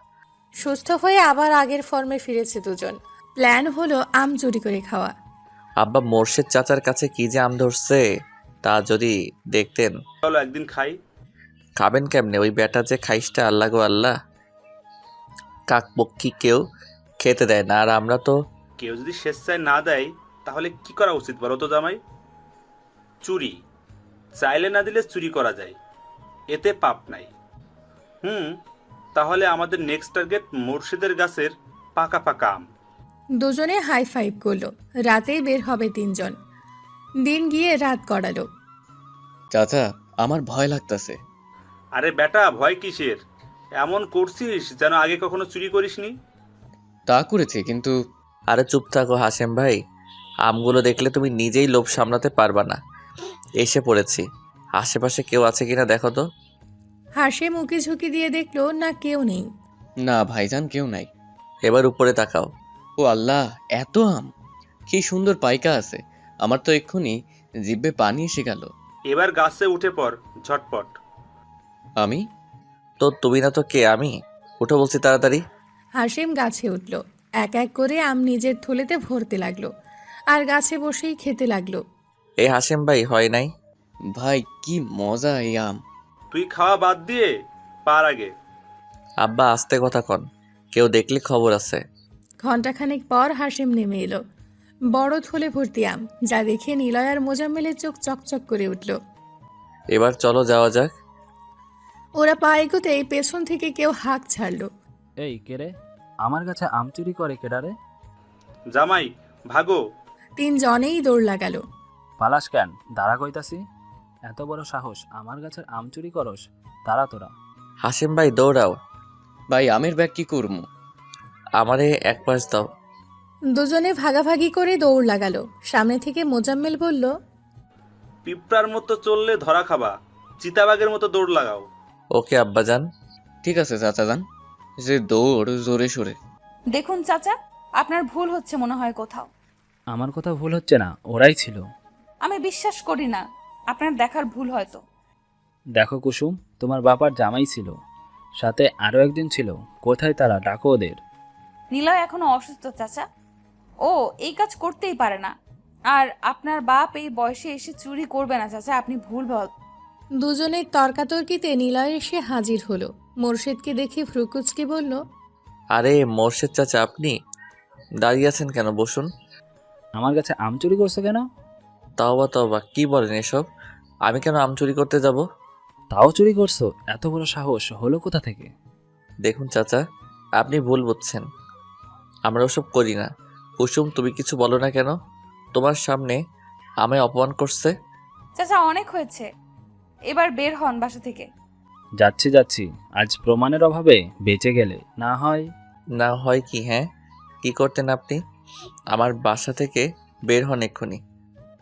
সুস্থ হয়ে আবার আগের ফর্মে ফিরেছে দুজন। প্ল্যান হলো আম চুরি করে খাওয়া। আব্বা মোর্শেদ চাচার কাছে কি যে আম ধরছে তা যদি দেখতেন। চলো একদিন খাই। খাবেন কেমনে? ওই বেটা যে খাইসটা আল্লাহ গো আল্লাহ, কাকপক্ষী কেউ খেতে দেয় না। আর আমরা তো কেউ যদি স্বেচ্ছায় না দেয় তাহলে কি করা উচিত বলো তো জামাই? চুরি চাইলে না দিলে চুরি করা যায়, এতে পাপ নাই। তাহলে আমাদের নেক্সট টার্গেট মুর্শিদের গাছের পাকা পাকা আম। দুজনে হাই ফাইভ করলো। রাতেই বের হবে তিনজন। দিন গিয়ে রাত গড়ালো। চাচা, আমার ভয় লাগতাছে। আরে বেটা, ভয় কিসের? এমন করছিস যেন আগে কখনো চুরি করিসনি। তা করেছে, কিন্তু আরে চুপ থাকো হাসেম ভাই, আমগুলো দেখলে তুমি নিজেই লোভ সামলাতে পারবা না। এসে পড়েছি, আশেপাশে কেউ আছে কিনা দেখো তো। হাসে মুখে ঝুঁকি দিয়ে দেখলো না কেউ নেই। না ভাইজান, কেউ নাই। এবার উপরে তাকাও। ও আল্লাহ, এত আম! কি সুন্দর পাইকা আছে। আমার তো এক্ষুনি জিভে পানি এসে গেল। এবার গাছে উঠে পড় ঝটপট। আমি? তো তুমি না তো কে? আমি উঠো বলছি তাড়াতাড়ি। হাসেম গাছে উঠল। এক এক করে আম নিজের থলেতে ভরতে লাগলো আর গাছে বসেই খেতে লাগলো। এই হাসেম ভাই হয় নাই? ভাই কি মজা এই আম! তুই খাওয়া বাদ দিয়ে পার আগে। আব্বা আস্তে কথা কন, কেউ দেখলে খবর আছে। ঘণ্টাখানেক পর হাসেম নেমে এলো। বড় থলে ভর্তি আম, যা দেখে নিলয় আর মোজাম্মেলের চোখ চকচক করে উঠল। এবার চলো যাওয়া যাক। ওরা পা এগোতেই পেছন থেকে কেউ হাঁক ছাড়লো। এই কেরে, আমার কাছে আম চুরি করে কেডারে? জামাই ভাগো। তিনজনেই দৌড় লাগালো। পালাস কেন? দাঁড়া কইতাছি। এত বড় সাহস, আমার গাছের আম চুরি করস? তারা তোরা। হাসেম ভাই দৌড়াও। ভাই, আমের ব্যাগ কি করবো? আমারে এক পাশ দাও। দুজনে ভাগাভাগি করে দৌড় লাগালো। সামনে থেকে মোজাম্মেল বলল, পিঁপড়ার মতো চললে ধরা খাবা, চিতাবাঘের মতো দৌড় লাগাও। ওকে আব্বাজান। ঠিক আছে চাচা যান, যে দৌড় জোরে সোরে। দেখুন চাচা, আপনার ভুল হচ্ছে মনে হয় কোথাও। আমার কথা ভুল হচ্ছে না, ওরাই ছিল। আমি বিশ্বাস করি না, আপনার দেখার ভুল হয়তো। দেখো কুসুম, তোমার বাবার জামাই ছিল, সাথে আরও একজন ছিল। কোথায় তারা? ডাকো ওদের। নিলয় এখনো অসুস্থ চাচা, ও এই কাজ করতেই পারে না। আর আপনার বাপ এই বয়সে এসে চুরি করবে না চাচা, আপনি ভুল বল। দুজনের তর্কাতর্কিতে নিলয় এসে হাজির হলো। মোর্শেদকে দেখে ফ্রুকুচকে বলল, আরে মোর্শেদ চাচা, আপনি দাঁড়িয়ে আছেন কেন? বসুন। আমার কাছে আম চুরি করছো কেন? তাওবা তাওবা, কি বলেন এসব? আমি কেন আম চুরি করতে যাব? তাও চুরি করছো? এত বড় সাহস হলো কোথা থেকে? দেখুন চাচা, আপনি ভুল বুঝছেন, আমরা ওসব করি না। কুসুম, তুমি কিছু বলো না কেন? তোমার সামনে আমায় অপমান করছে। চাচা অনেক হয়েছে, এবার বের হন বাসা থেকে। যাচ্ছি যাচ্ছি, আজ প্রমাণের অভাবে বেঁচে গেলে না হয়। না হয় কি? হ্যাঁ, কি করতেন আপনি? আমার বাসা থেকে বের হন এক্ষুনি।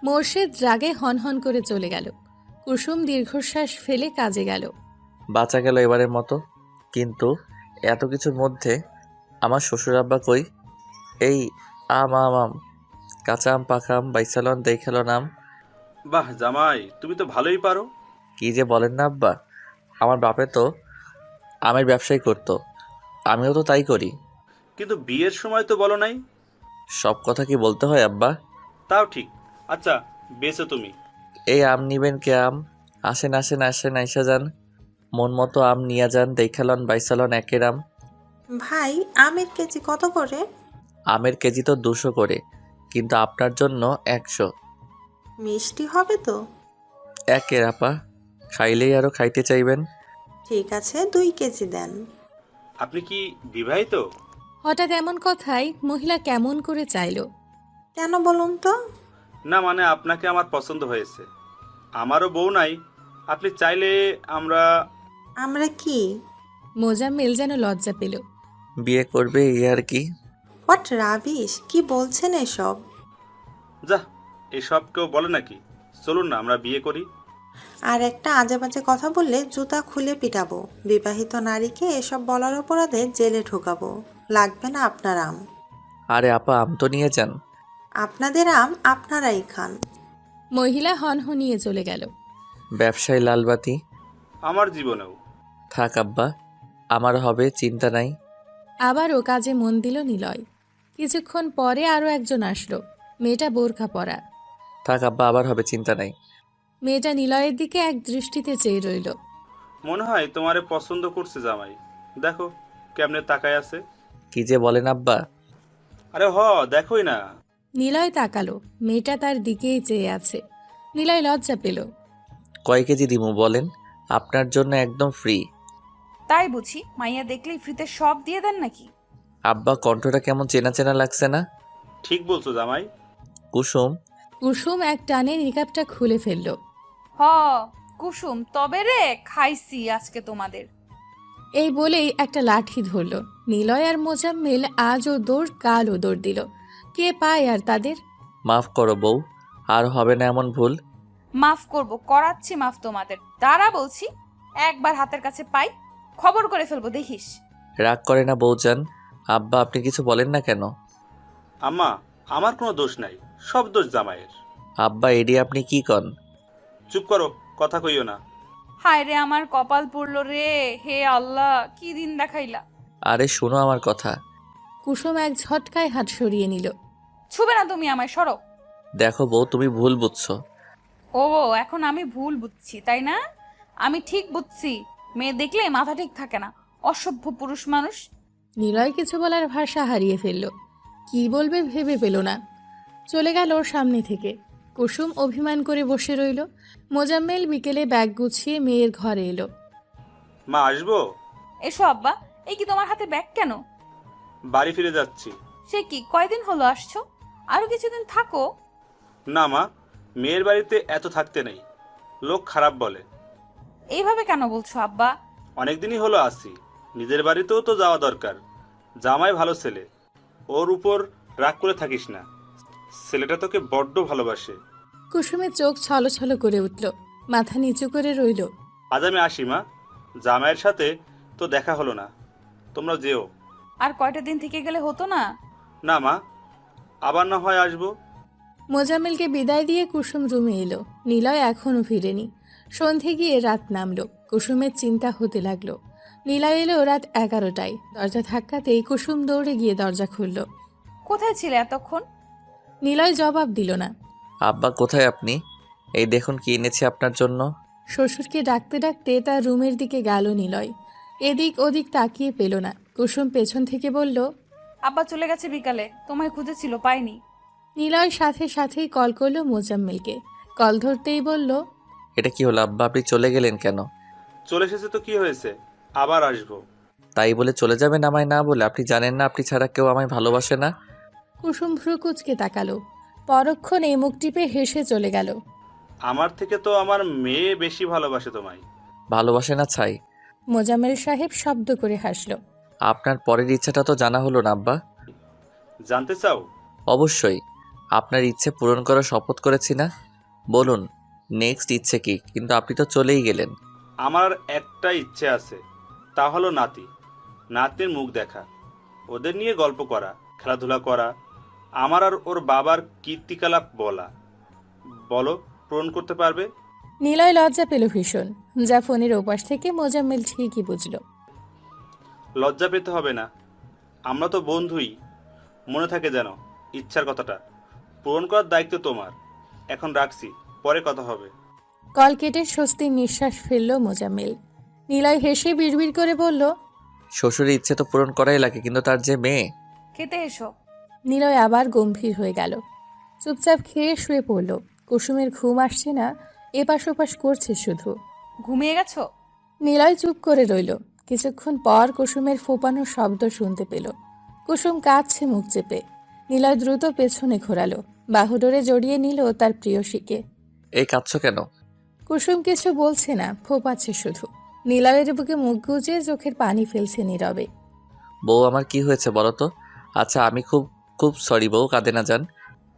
মোর্শেদ রাগে হনহন করে চলে গেল। কুসুম দীর্ঘশ্বাস ফেলে কাজে গেল। বাঁচা গেল এবারের মতো। কিন্তু এত কিছুর মধ্যে আমার শ্বশুর আব্বা কই? এই আম আম আম, কাঁচা আম, পাকা আম, বাইসালন দেখালন আম। বাহ জামাই, তুমি তো ভালোই পারো। কি যে বলেন না আব্বা, আমার বাপে তো আমের ব্যবসাই করতো, আমিও তো তাই করি। কিন্তু বিয়ের সময় তো বলো নাই। সব কথা কি বলতে হয় আব্বা? তাও ঠিক। আচ্ছা বেঁচে তুমি। এই আম নিবেন কে? আম আসেন আসেন আসেন, আইসা যান, মন মতো আম নিয়ে যান, দেখালন বাইসালন একের আম। ভাই, আমের কেজি কত করে? আমের কেজি তো 200 করে, কিন্তু আপনার জন্য 100। মিষ্টি হবে তো? একের আপা, খাইলেই আরও খাইতে চাইবেন। ঠিক আছে, 2 কেজি দেন। আপনি কি বিবাহিত? হঠাৎ এমন কথায় মহিলা কেমন করে চাইল। কেন বলুন তো? না মানে আপনাকে আমার পছন্দ হয়েছে, আমারও বউ নাই। আপনি চাইলে আমরা। আমরা কি? মোজাম্মেল যেন লজ্জা পেল। বিয়ে করবে এই আর কি। হোয়াট রাবিশ, কি বলছেন এসব? যা, এসব কেউ বলে নাকি? চলুন না আমরা বিয়ে করি। আর একটা আজে বাজে কথা বললে জুতা খুলে পিটাবো। বিবাহিত নারীকে এসব বলার অপরাধে জেলে ঢোকাবো। লাগবে না আপনার আম। আরে আপা, আম তো নিয়ে যান। আপনাদের আম আপনারাই খান। মহিলা হনহনিয়ে চলে গেল। ব্যবসায়ী লালবাতি। আমার জীবনেও। থাক আব্বা, আমার হবে, চিন্তা নাই। আবারও কাজে মন দিল নিলয়। কিছুক্ষণ পরে আরও একজন আসলো। মেয়েটা বোরখা পরা। থাক আব্বা, আবার হবে, চিন্তা নাই। মেয়েটা নিলয়ের দিকে এক দৃষ্টিতে চেয়ে রইল। মনে হয় তোমারে পছন্দ করছে জামাই। দেখো কেমনে তাকায় আছে। কি যে বলেন আব্বা। আরে দেখোই না। নিলয় তাকালো। মেয়েটা তার দিকেই চেয়ে আছে। নিলয় লজ্জা পেল। কয় কেজি দিমু বলেন? আপনার জন্য একদম ফ্রি। তাই বুঝি মাইয়া দেখলেই ফ্রিতে সব দিয়ে দেন নাকি? আব্বা, কণ্ঠটা কেমন চেনা চেনা লাগছে না? ঠিক বলছো জামাই। কুসুম। কুসুম এক টানে নিকাবটা খুলে ফেলল। হ কুসুম, তবে রে খাইছি আজকে তোমাদের। এই বলেই একটা লাঠি ধরল। নিলয় আর মোজাম্মেল আজও দৌড় কালও দৌড় দিল। কে পায় আর তাদের? মাফ করো বউ, আর হবে না এমন ভুল। মাফ করব, করাচ্ছি মাফ তোমাদের। দাঁড়া বলছি, একবার হাতের কাছে পাই খবর করে ফেলবো দেখিস। রাগ করে না বউজান। আব্বা, আপনি কিছু বলেন না কেন? আম্মা, আমার কোনো দোষ নাই, সব দোষ জামাইয়ের। আব্বা, এডি আপনি কি কন? চুপ করো, কথা কইও না। হায় রে আমার কপাল পড়লো রে, হে আল্লাহ কি দিন দেখাইলা। আরে শোনো আমার কথা। কুসুম এক ঝটকায় হাত সরিয়ে নিল। ছুবে না তুমি আমায়, সরো। দেখো বউ, তুমি ভুল বুঝছো। ও এখন আমি ভুল বুঝছি তাই না? আমি ঠিক বুঝছি, মেয়ে দেখলে মাথা ঠিক থাকে না, অসভ্য পুরুষ মানুষ। নিলয় কিছু বলার ভাষা হারিয়ে ফেলল। কি বলবে ভেবে পেল না। চলে গেল ওর সামনে থেকে। কুসুম অভিমান করে বসে রইল। মোজাম্মেল বিকেলে ব্যাগ গুছিয়ে মেয়ের ঘরে এলো। মা, আসবো? এসো আব্বা। এই কি তোমার হাতে ব্যাগ কেন? বাড়ি ফিরে যাচ্ছি। সে কি কয়দিন হলো আসছো? আরো কিছুদিন থাকো। না মা, মেয়ের বাড়িতে এত থাকতে নেই, লোক খারাপ বলে। এইভাবে কেন বলছো আব্বা? অনেকদিনই হলো আসি, নিজের বাড়িতেও তো যাওয়া দরকার। জামাই ভালো ছেলে, ওর উপর রাগ করে থাকিস না। ছেলেটা তোকে বড্ড ভালোবাসে। কুসুমের চোখ ছলছল করে উঠল। মাথা নিচু করে রইল। আজ আমি আসি মা, জামাইয়ের সাথে তো দেখা হলো না, তোমরা যেও। আর কয়টা দিন থেকে গেলে হতো না? না মা, আবার না হয় আসবো। মোজাম্মেলকে বিদায় দিয়ে কুসুম রুমে এলো। নিলয় এখনও ফিরেনি। সন্ধে গিয়ে রাত নামলো। কুসুমের চিন্তা হতে লাগলো। নিলয় এলো রাত 11টায়। দরজা ধাক্কাতেই কুসুম দৌড়ে গিয়ে দরজা খুলল। কোথায় ছিলে এতক্ষণ? নিলয় জবাব দিল না। আব্বা, কোথায় আপনি? এই দেখুন কি এনেছি আপনার জন্য। শ্বশুরকে ডাকতে ডাকতে তার রুমের দিকে গেল নিলয়। এদিক ওদিক তাকিয়ে পেল না। কুসুম পেছন থেকে বলল, আব্বা চলে গেছে বিকালে, তোমায় খুঁজেছিল পাইনি। নিলয় সাথে সাথেই কল করলো মোজাম্মেলকে। কল ধরতেই বলল, এটা কি হলো আব্বা, আপনি চলে গেলেন কেন? চলে এসেছে তো কি হয়েছে, আবার আসবো। তাই বলে চলে যাবেন আমায় না বলে? আপনি জানেন না আপনি ছাড়া কেউ আমায় ভালোবাসে না? কুসুম ভ্রু কুচকে তাকালো। পরক্ষণে মুখ টিপে হেসে চলে গেল। আমার থেকে তো আমার মেয়ে বেশি ভালোবাসে তোমায়। ভালোবাসে না ছাই? মোজাম্মেল সাহেব শব্দ করে হাসল। আপনার পরের ইচ্ছাটা তো জানা হলো না আব্বা। জানতে চাও? অবশ্যই। আপনার ইচ্ছে পূরণ করার শপথ করেছি না? বলুন নেক্সট ইচ্ছে কি? কিন্তু আপনি তো চলেই গেলেন। আমার একটা ইচ্ছে আছে, তা হলো নাতির মুখ দেখা, ওদের নিয়ে গল্প করা, খেলাধুলা করা, আমার আর ওর বাবার কীর্তিকলাপ বলা। বলো, পূরণ করতে পারবে? নিলয় লজ্জা পেল ভীষণ। যা ফোনের ওপাশ থেকে মোজাম্মেল ঠিকই বুঝল। লজ্জা পেতে হবে না, আমরা তো বন্ধুই। মনে থাকে যেন ইচ্ছার কথাটা পূরণ করার দায়িত্ব তোমার। এখন রাখছি, পরে কথা হবে। কল কেটে স্বস্তির নিঃশ্বাস ফেলল মোজাম্মেল। নিলয় হেসে বিড়বিড় করে বলল, শ্বশুরের ইচ্ছে তো পূরণ করাই লাগে, কিন্তু তার যে মেয়ে। খেতে এসো। নিলয় আবার গম্ভীর হয়ে গেল। চুপচাপ খেয়ে শুয়ে পড়ল। কুসুমের ঘুম আসছে না, এপাশ ওপাশ করছে শুধু। ঘুমিয়ে গেছো? নিলয় চুপ করে রইল। কিছুক্ষণ পর কুসুমের ফোপানোর শব্দ শুনতে পেল। কুসুম কাঁদছে মুখ চেপে। নিলয় দ্রুত পেছনে ঘোরালো। বাহুডোরে জড়িয়ে নিল তার প্রিয়সীকে। এই কাঁদছো কেন? কুসুম কিছু বলছে না, ফোপাচ্ছে শুধু। নিলয়ের বুকে মুখ গুজে চোখের পানি ফেলছে নীরবে। বউ, আমার কি হয়েছে বলো তো? আচ্ছা, আমি খুব খুব সরি বউ, কাঁদে না যান।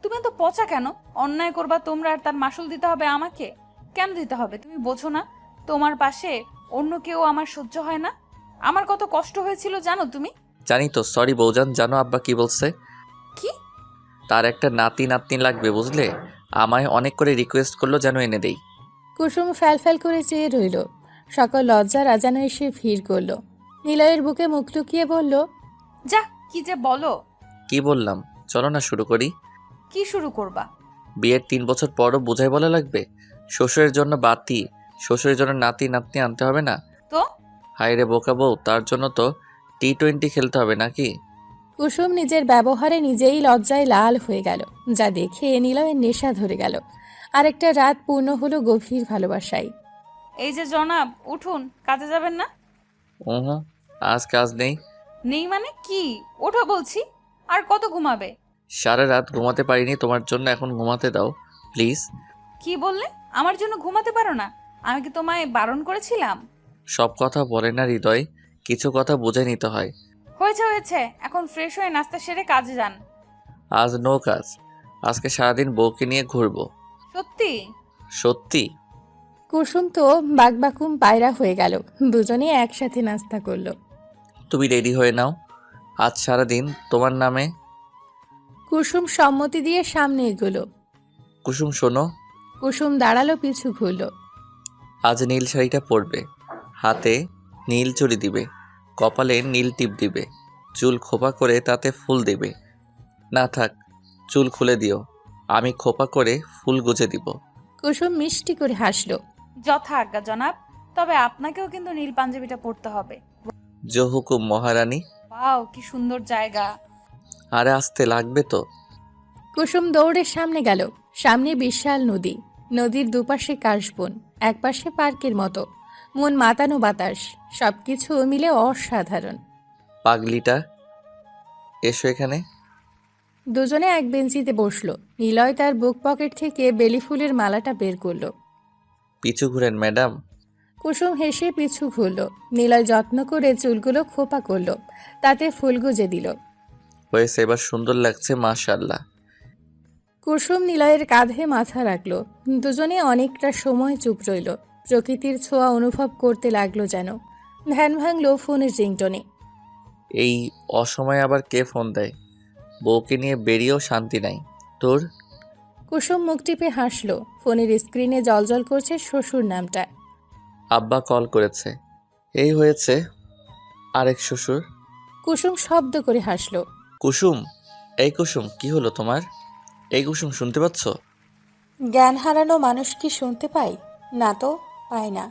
তুমি তো পচা কেন? অন্যায় করবা তোমরা আর তার মাসুল দিতে হবে আমাকে? কেন দিতে হবে তুমি বোঝো না? তোমার পাশে অন্য কেউ আমার সহ্য হয় না? আমার কত কষ্ট হয়েছিল জানো তুমি? জানি তো, সরি বউজান। জানো আব্বা কি বলছে? কি? তার একটা নাতি লাগবে বুঝলে। আমায় অনেক করে রিকোয়েস্ট করলো যেন এনে দেই। কুসুম ফ্যাল ফ্যাল করে চেয়ে রইল। সকল লজ্জা রাজানো এসে ভিড় করল। নিলয়ের বুকে মুখ লুকিয়ে বলল, যা, কি যে বলো। কি বললাম? চলো না শুরু করি। কি শুরু করবা? বিয়ের 3 বছর পরও বোঝাই বলা লাগবে? শ্বশুরের জন্য বাতি, শ্বশুরের জন্য নাতি নাতনি আনতে হবে না? তো হায় রে বোকা বউ, তার জন্য তো T20 খেলতে হবে নাকি? কুসুম নিজের ব্যবহারে নিজেই লজ্জায় লাল হয়ে গেল, যা দেখে নিলয়ের নেশা ধরে গেল। আরেকটা রাত পূর্ণ হলো গভীর ভালোবাসায়। এই যে জনাব, উঠুন, কাজে যাবেন না? হুম, আজ কাজ নেই। নেই মানে কি? ওঠো বলছি। আর কত ঘুমাবে? সারা রাত ঘুমাতে পারিনি তোমার জন্য, এখন ঘুমাতে দাও প্লিজ। কি বললে? আমার জন্য ঘুমাতে পারো না? আমি কি তোমায় বারণ করেছিলাম? সব কথা বলে না হৃদয়, কিছু কথা বুঝে নিতে হয়। হয়েছে হয়েছে, এখন ফ্রেশ হয়ে নাস্তা সেরে কাজে যান। আজ নো কাজ, আজকে সারাদিন বউকে নিয়ে ঘুরবো। সত্যি? সত্যি। কুসুম তো বাকবাকুম পায়রা হয়ে গেল। দুজনে একসাথে নাস্তা করলো। তুমি রেডি হয়ে নাও, আজ সারাদিন তোমার নামে। কুসুম সম্মতি দিয়ে সামনে এগোলো। কুসুম শোনো, কুসুম দাঁড়ালো, পিছু ঘুরলো। আজ নীল শাড়িটা পরবে, হাতে নীল চুড়ি দিবে, কপালে নীল টিপ দিবে, চুল খোপা করে তাতে ফুল দেবে। না থাক, চুল খুলে দিও, আমি খোপা করে ফুল গুজে দিব। কুসুম মিষ্টি করে হাসলো। যথা আজ্ঞা জনাব, তবে আপনাকেও কিন্তু নীল পাঞ্জাবিটা পরতে হবে। জো হুকুম মহারানী। ওয়াও, কি সুন্দর জায়গা। আরে আসতে লাগবে তো। কুসুম দৌড়ে সামনে গেল। সামনে বিশাল নদী, নদীর দুপাশে কাশবন, একপাশে পার্কের মতো, মন মাতানো বাতাস, সবকিছু মিলে অসাধারণ। পাগলিটা, এসো এখানে। দুজনে এক বেঞ্চিতে বসলো। নিলয় তার বুক পকেট থেকে বেলি ফুলের মালাটা বের করলো। পিছু ঘুরেন ম্যাডাম। কুসুম হেসে পিছু ঘুরল। নিলয় যত্ন করে চুলগুলো খোপা করলো, তাতে ফুল গুজে দিল। হয়েছে, এবার সুন্দর লাগছে মাশাআল্লাহ। কুসুম নিলয়ের কাঁধে মাথা রাখলো। দুজনে অনেকটা সময় চুপ রইল। প্রকৃতির ছোঁয়া অনুভব করতে লাগলো যেন। ধ্যান ভাঙলো ফোনের রিংটনে। এই অসময়ে আবার কে ফোন দেয়? বউকে নিয়ে বেরিয়েও শান্তি নাই তোর। কুসুম মুখ টিপে হাসলো। ফোনের স্ক্রিনে জলজল করছে শ্বশুর নামটা। আব্বা কল করেছে। এই হয়েছে আরেক শ্বশুর। কুসুম শব্দ করে হাসলো। কুসুম, এই কুসুম, কি হলো তোমার? এই কুসুম, শুনতে পাচ্ছ? জ্ঞান হারানো মানুষ কি শুনতে পায়? না তো, পায় না।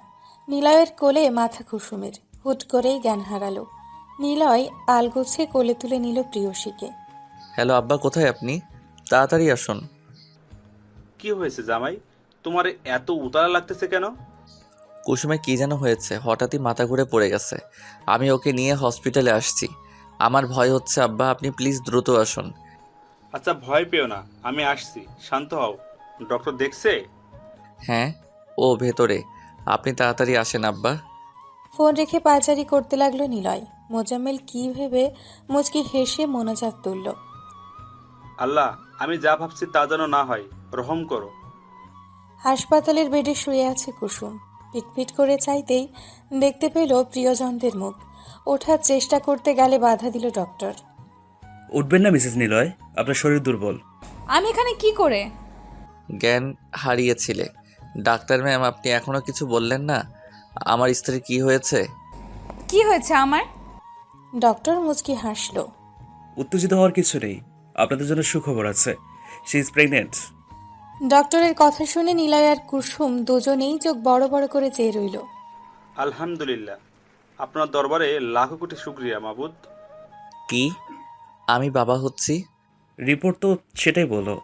নিলয়ের কোলে মাথা কুসুমের। হুট করেই জ্ঞান হারালো। নিলয় আলগোছে কোলে তুলে নিল প্রিয়সীকে। হ্যালো আব্বা, কোথায় আপনি? তাড়াতাড়ি আসুন। কি হয়েছে জামাই? তোমার এত উতালা লাগতেছে কেন? কুসুমে কি যেন হয়েছে, হঠাৎই মাথা ঘুরে পড়ে গেছে। আমি ওকে নিয়ে হসপিটালে আসছি। আমার ভয় হচ্ছে আব্বা, আপনি প্লিজ দ্রুত আসুন। আচ্ছা, ভয় পেও না, আমি আসছি, শান্ত হও। ডক্টর দেখছে? হ্যাঁ, ও ভেতরে। আপনি তাড়াতাড়ি আসেন আব্বা। ফোন রেখে পায়চারি করতে লাগলো নিলয়। মোজাম্মেল কি ভেবে মুচকি হেসে মোনাজাত তুলল। আল্লাহ, আমি যা ভাবছি তা যেন না হয়, রহম করো। হাসপাতালের বেডে শুয়ে আছে কুসুম। পিটপিট করে চাইতেই দেখতে পেল প্রিয়জনদের মুখ। ওঠার চেষ্টা করতে গেলে বাধা দিল ডক্টর। উঠবেন না মিসেস নিলয়, আপনার শরীর দুর্বল। আমি এখানে কি করে? জ্ঞান হারিয়েছিলে। ডাক্তার ম্যাম, আপনি এখনো কিছু বললেন না? আমার স্ত্রীর কি হয়েছে? কি হয়েছে আমার? ডক্টর মুচকি হাসল। উত্তেজিত হওয়ার কিছু নেই, আপনাদের জন্য সুখবর আছে। She is pregnant. ডক্টরের কথা শুনে নিলয় আর কুসুম দুজনেই চোখ বড় বড় করে চেয়ে রইল। আলহামদুলিল্লাহ, আপনার দরবারে লাখো কোটি শুকরিয়া মাবুদ। কি? আমি বাবা হচ্ছি? রিপোর্ট তো সেটাই বলো।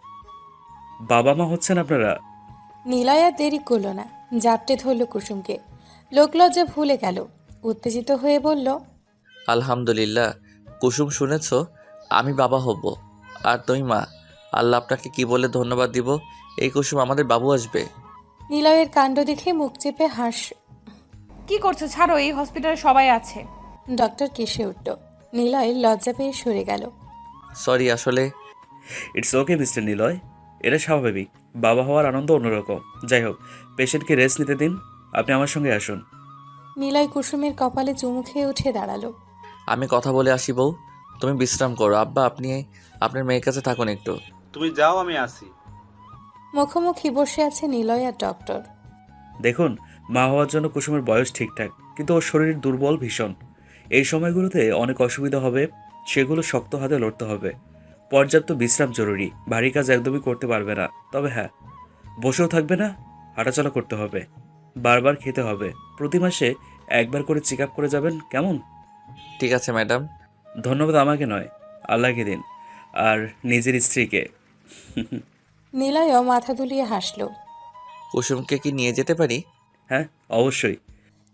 বাবা মা হচ্ছেন আপনারা। নিলয় আর দেরি করল না, জাপটে ধরল কুসুমকে। লোকলজ্জা ভুলে গেল। উত্তেজিত হয়ে বলল, আলহামদুলিল্লাহ। কুসুম, শুনেছ? আমি বাবা হব আর তুমি মা। আল্লাহ আপনাকে কি বলে ধন্যবাদ দিব? এই কুসুম, আমাদের বাবু আসবে। নিলয়ের কাণ্ড দেখে মুখ চেপে কি করছো? ছাড়ো, এই হসপিটালে সবাই আছে। ডক্টর কেসে উঠল। নিলয় লজ্জা পেয়ে সরে গেল। সরি, আসলে ইটস ওকে মিস্টার নিলয়, এটা স্বাভাবিক। বাবা হওয়ার আনন্দ অন্যরকম। যাই হোক, পেশেন্টকে রেস্ট নিতে দিন, আপনি আমার সঙ্গে আসুন। নিলয় কুসুমের কপালে চুমু খেয়ে উঠে দাঁড়ালো। আমি কথা বলে আসি বউ, তুমি বিশ্রাম করো। আব্বা, আপনি আপনার মেয়ের কাছে থাকুন একটু। তুমি যাও, আমি আসি। মুখোমুখি বসে আছে নিলয় আর ডক্টর। দেখুন, মা হওয়ার জন্য কুসুমের বয়স ঠিকঠাক, কিন্তু ওর শরীর দুর্বল ভীষণ। এই সময়গুলোতে অনেক অসুবিধা হবে, সেগুলো শক্ত হাতে লড়তে হবে। পর্যাপ্ত বিশ্রাম জরুরি, ভারী কাজ একদমই করতে পারবে না। তবে হ্যাঁ, বসেও থাকবে না, হাঁটাচলা করতে হবে, বারবার খেতে হবে। প্রতি মাসে একবার করে চেক আপ করে যাবেন, কেমন? ঠিক আছে ম্যাডাম। ধন্যবাদ আমাকে নয়, আল্লাহকে দিন, আর নিজের স্ত্রীকে। নিলয়ও মাথা দুলিয়ে হাসল। কুসুমকে কি নিয়ে যেতে পারি? হ্যাঁ, অবশ্যই।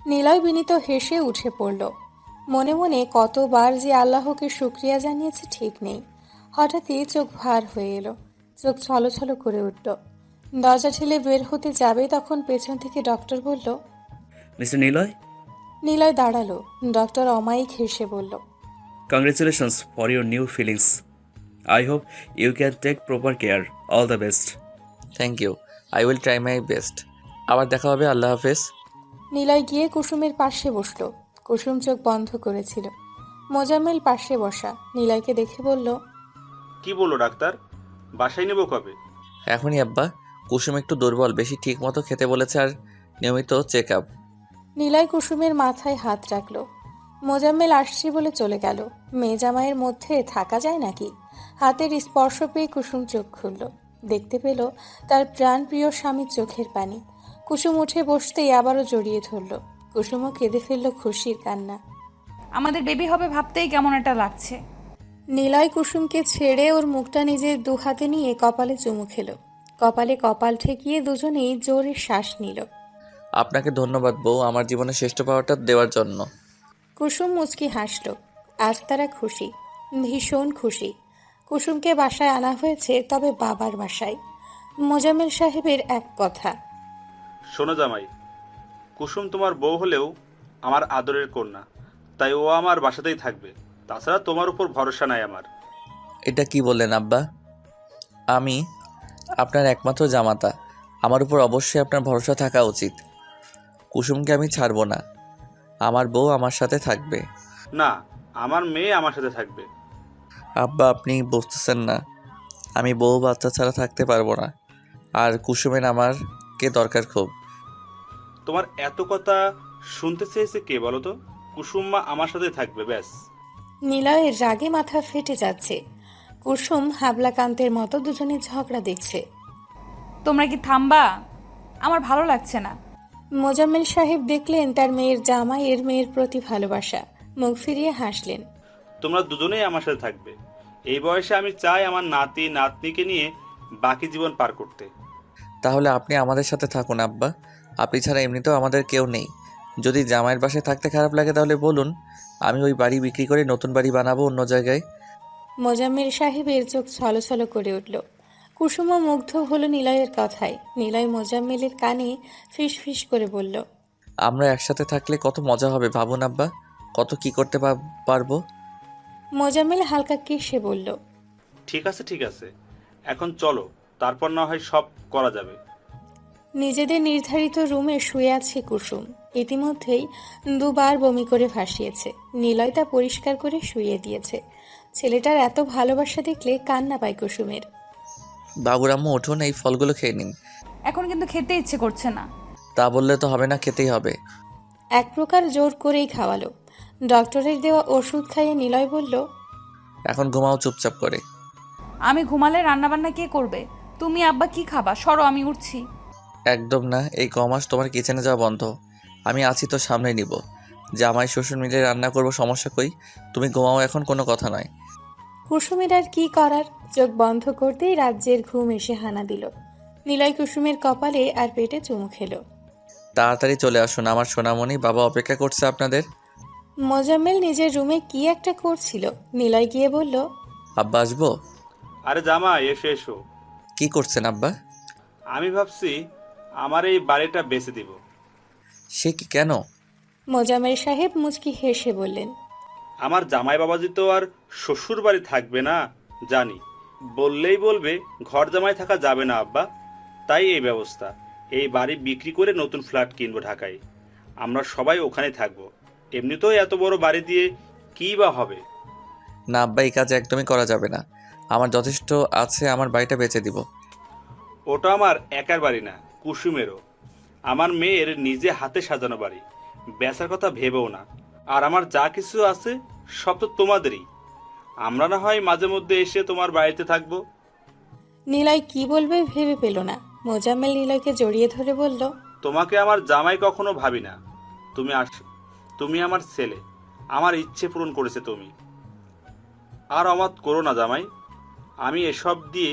নিলয় বিনীত হেসে উঠে পড়ল। মনে মনে কতবার যে আল্লাহকে শুক্রিয়া জানিয়েছে ঠিক নেই। হঠাৎই চোখ ভার হয়ে এলো, চোখ ছলছল করে উঠল। দরজা ঠেলে বের হতে যাবে তখন পেছন থেকে ডক্টর বলল। মিস্টার নিলয়, নিলয় দাঁড়ালো। ডক্টর অমায়িক হেসে বলল। Congratulations for your new feelings. I hope you can take proper care. All the best. Thank you, I will try my best. আবার দেখা হবে, আল্লাহ হাফেজ। নিলয় গিয়ে কুসুমের পাশে বসল। কুসুম চোখ বন্ধ করেছিল। মোজাম্মেল পাশে বসা নিলয়কে দেখে বলল। কি বললো ডাক্তার? বাসায় নেব কবে? এখনই আব্বা। কুসুম একটু দুর্বল, বেশি ঠিক মতো খেতে বলেছে আর নিয়মিত চেক আপ। নিলয় কুসুমের মাথায় হাত রাখল। মোজাম্মেল আসছি বলে চলে গেল। মেয়ে জামাইয়ের মধ্যে থাকা যায় নাকি? হাতের স্পর্শ পেয়ে কুসুম চোখ খুলল। দেখতে পেল তার প্রাণপ্রিয় স্বামীর চোখের পানি। কুসুম উঠে বসতেই আবারও জড়িয়ে ধরল। কুসুমও কেঁদে ফেলল খুশির কান্না। আমাদের বেবি হবে ভাবতেই কেমন একটা লাগছে। নিলয় কুসুমকে ছেড়ে ওর মুখটা নিজের দু হাতে নিয়ে কপালে চুমু খেল। কপালে কপাল ঠেকিয়ে দুজনেই জোরে শ্বাস নিল। আপনাকে ধন্যবাদ বউ, আমার জীবনে শ্রেষ্ঠ পাওয়াটা দেওয়ার জন্য। কুসুম মুচকি হাসল। আজ তারা খুশি, ভীষণ খুশি। কুসুমকে বাসায় আনা হয়েছে, তবে বাবার বাসায়। মোজাম্মেল সাহেবের এক কথা। শোনো জামাই, কুসুম তোমার বউ হলেও আমার আদরের কন্যা, তাই ও আমার বাসাতেই থাকবে। তাছাড়া তোমার উপর ভরসা নাই আমার। এটা কি বললেন আব্বা? আমি আপনার একমাত্র জামাতা, আমার উপর অবশ্যই আপনার ভরসা থাকা উচিত। কুসুমকে আমি ছাড়বো না, আমার বউ আমার সাথে থাকবে। না, আমার মেয়ে আমার সাথে থাকবে। আব্বা আপনি বুঝতেছেন না, আমি বউ বাচ্চা ছাড়া থাকতে পারবো না, আর কুসুমের আমারকে দরকার খুব। তোমার এত কথা শুনতে চেয়েছে কে বলো তো? কুসুম মা আমার সাথে থাকবে, ব্যাস। নিলয়ের রাগে মাথা ফেটে যাচ্ছে। কুসুম হাবলাকান্তের মতো দুজনে ঝগড়া দেখছে। তোমরা কি থামবা? আমার ভালো লাগছে না। মোজাম্মেল সাহেব দেখলেন তার মেয়ের জামাইয়ের মেয়ের প্রতি ভালোবাসা, মুখ ফিরিয়ে হাসলেন। তোমরা দুজনেই আমার সাথে থাকবে। এই বয়সে আমি চাই আমার নাতি নাতনিকে নিয়ে বাকি জীবন পার করতে। তাহলে আপনি আমাদের সাথে থাকুন আব্বা, আপনি ছাড়া এমনিতেও আমাদের কেউ নেই। যদি জামাইয়ের বাসায় থাকতে খারাপ লাগে তাহলে বলুন, আমি ওই বাড়ি বিক্রি করে নতুন বাড়ি বানাবো অন্য জায়গায়। মোজাম্মেল সাহেবের চোখ ছলছল করে উঠল। কুসুমও মুগ্ধ হলো নিলয়ের কথায়। নিলয় মোজাম্মেলের কানে ফিস ফিস করে বলল। আমরা একসাথে থাকলে কত মজা হবে ভাবুন আব্বা, কত কি করতে পারবো। মোজাম্মেল হালকা কেসে বলল। ঠিক আছে ঠিক আছে, এখন চলো, তারপর না হয় সব করা যাবে। নিজেদের নির্ধারিত রুমে শুয়ে আছে কুসুম। ইতিমধ্যেই দুবার বমি করে ভাসিয়েছে। নিলয় তা পরিষ্কার করে শুইয়ে দিয়েছে। ছেলেটার এত ভালোবাসা দেখলে কান্না পায় কুসুমের। বাবুর আম্মু উঠুন, এই ফলগুলো খেয়ে নিন। এখন কিন্তু খেতে ইচ্ছে করছে না। তা বললে তো হবে না, খেতেই হবে। এক প্রকার জোর করেই খাওয়ালো। ডক্টরের দেওয়া ওষুধ খাইয়ে নিলয় বলল। এখন ঘুমাও চুপচাপ করে। আমি ঘুমালে রান্নাবান্না কে করবে? তুমি আব্বা কি খাবা? সরো, আমি উঠছি। একদম না, এই কমাস তোমার কিচেনে যাওয়া বন্ধ। আমি আছি তো, সামনে নিব। জামাই শ্বশুর মিলে রান্না করব, সমস্যা কই? তুমি ঘুমাও, এখন কোনো কথা নয়। কুসুমের আর কি করার, চোখ বন্ধ করতেই রাজ্যের ঘুম এসে হানা দিল। নিলয় কুসুমের কপালে আর পেটে চুমু খেলো। তাড়াতাড়ি চলে আসুন আমার সোনামণি, বাবা অপেক্ষা করছে আপনাদের। মোজাম্মেল নিজের রুমে কি একটা করছিল। নিলয় গিয়ে বলল। আব্বা আসবো? আরে জামা, এসো এসো। কি করছেন আব্বা? আমি ভাবছি আমার এই বাড়িটা বেচে দিব। সে কি, কেন? মোজাম্মেল সাহেব মুচকি হেসে বললেন। আমার জামাই বাবাজি তো আর শ্বশুর বাড়ি থাকবে না, জানি। বললেই বলবে ঘর জামাই থাকা যাবে না আব্বা, তাই এই ব্যবস্থা। এই বাড়ি বিক্রি করে নতুন ফ্ল্যাট কিনবো ঢাকায়, আমরা সবাই ওখানে থাকবো। এমনিতেও এত বড় বাড়ি দিয়ে কী বা হবে। না আব্বা, এই কাজ একদমই করা যাবে না, আমার যথেষ্ট আছে, আমার বাড়িটা বেচে দিব। ওটা আমার একার বাড়ি না, কুসুমেরও। আমার মেয়ের নিজে হাতে সাজানো বাড়ি, বেচার কথা ভেবেও না। আর আমার যা কিছু আছে সব তো তোমাদেরই। আমরা না হয় মাঝে মধ্যে এসে তোমার বাড়িতে থাকবো। নিলয় কি বলবে ভেবে পেল না। মোজাম্মেল নিলয়কে জড়িয়ে ধরে বলল, তোমাকে আমার জামাই কখনো ভাবি না। তুমি আমার ছেলে, আমার ইচ্ছে পূরণ করেছে তুমি। আর অমত করো না জামাই, আমি এসব দিয়ে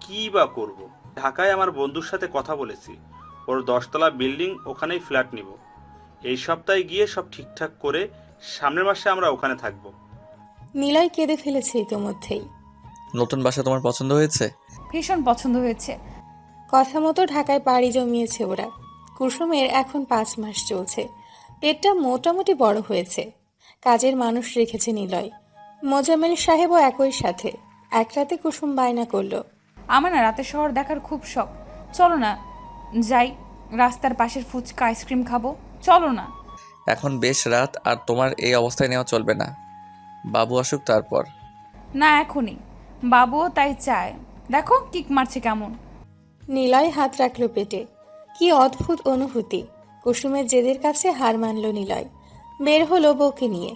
কি বা করব। ঢাকায় আমার বন্ধুর সাথে কথা বলেছি, ওর 10তলা বিল্ডিং, ওখানেই ফ্ল্যাট নিব। এই সপ্তাহে গিয়ে সব ঠিকঠাক করে সামনের মাসে আমরা ওখানে থাকবো। নিলয় কেঁদে ফেলেছে ইতোমধ্যেই। নতুন বাসা তোমার পছন্দ হয়েছে? ভীষণ পছন্দ হয়েছে। কথা মতো ঢাকায় পাড়ি জমিয়েছে ওরা। কুসুমের এখন 5 মাস চলছে। পেটটা মোটামুটি বড় হয়েছে। কাজের মানুষ রেখেছে নিলয়। মোজাম্মেল সাহেবও একই সাথে। এক রাতে কুসুম বায়না করলো, আমার না রাতে শহর দেখার খুব শখ। চলো না যাই, রাস্তার পাশের ফুচকা আইসক্রিম খাবো, চলো না। এখন বেশ রাত, আর তোমার এই অবস্থায় নেওয়া চলবে না। বাবু আসুক তারপর। না এখনই, বাবুও তাই চায়। দেখো কিক মারছে কেমন। নিলয় হাত রাখলো পেটে। কি অদ্ভুত অনুভূতি। কুসুমের জেদের কাছে হার মানল নিলয়। বের হলো বউকে নিয়ে।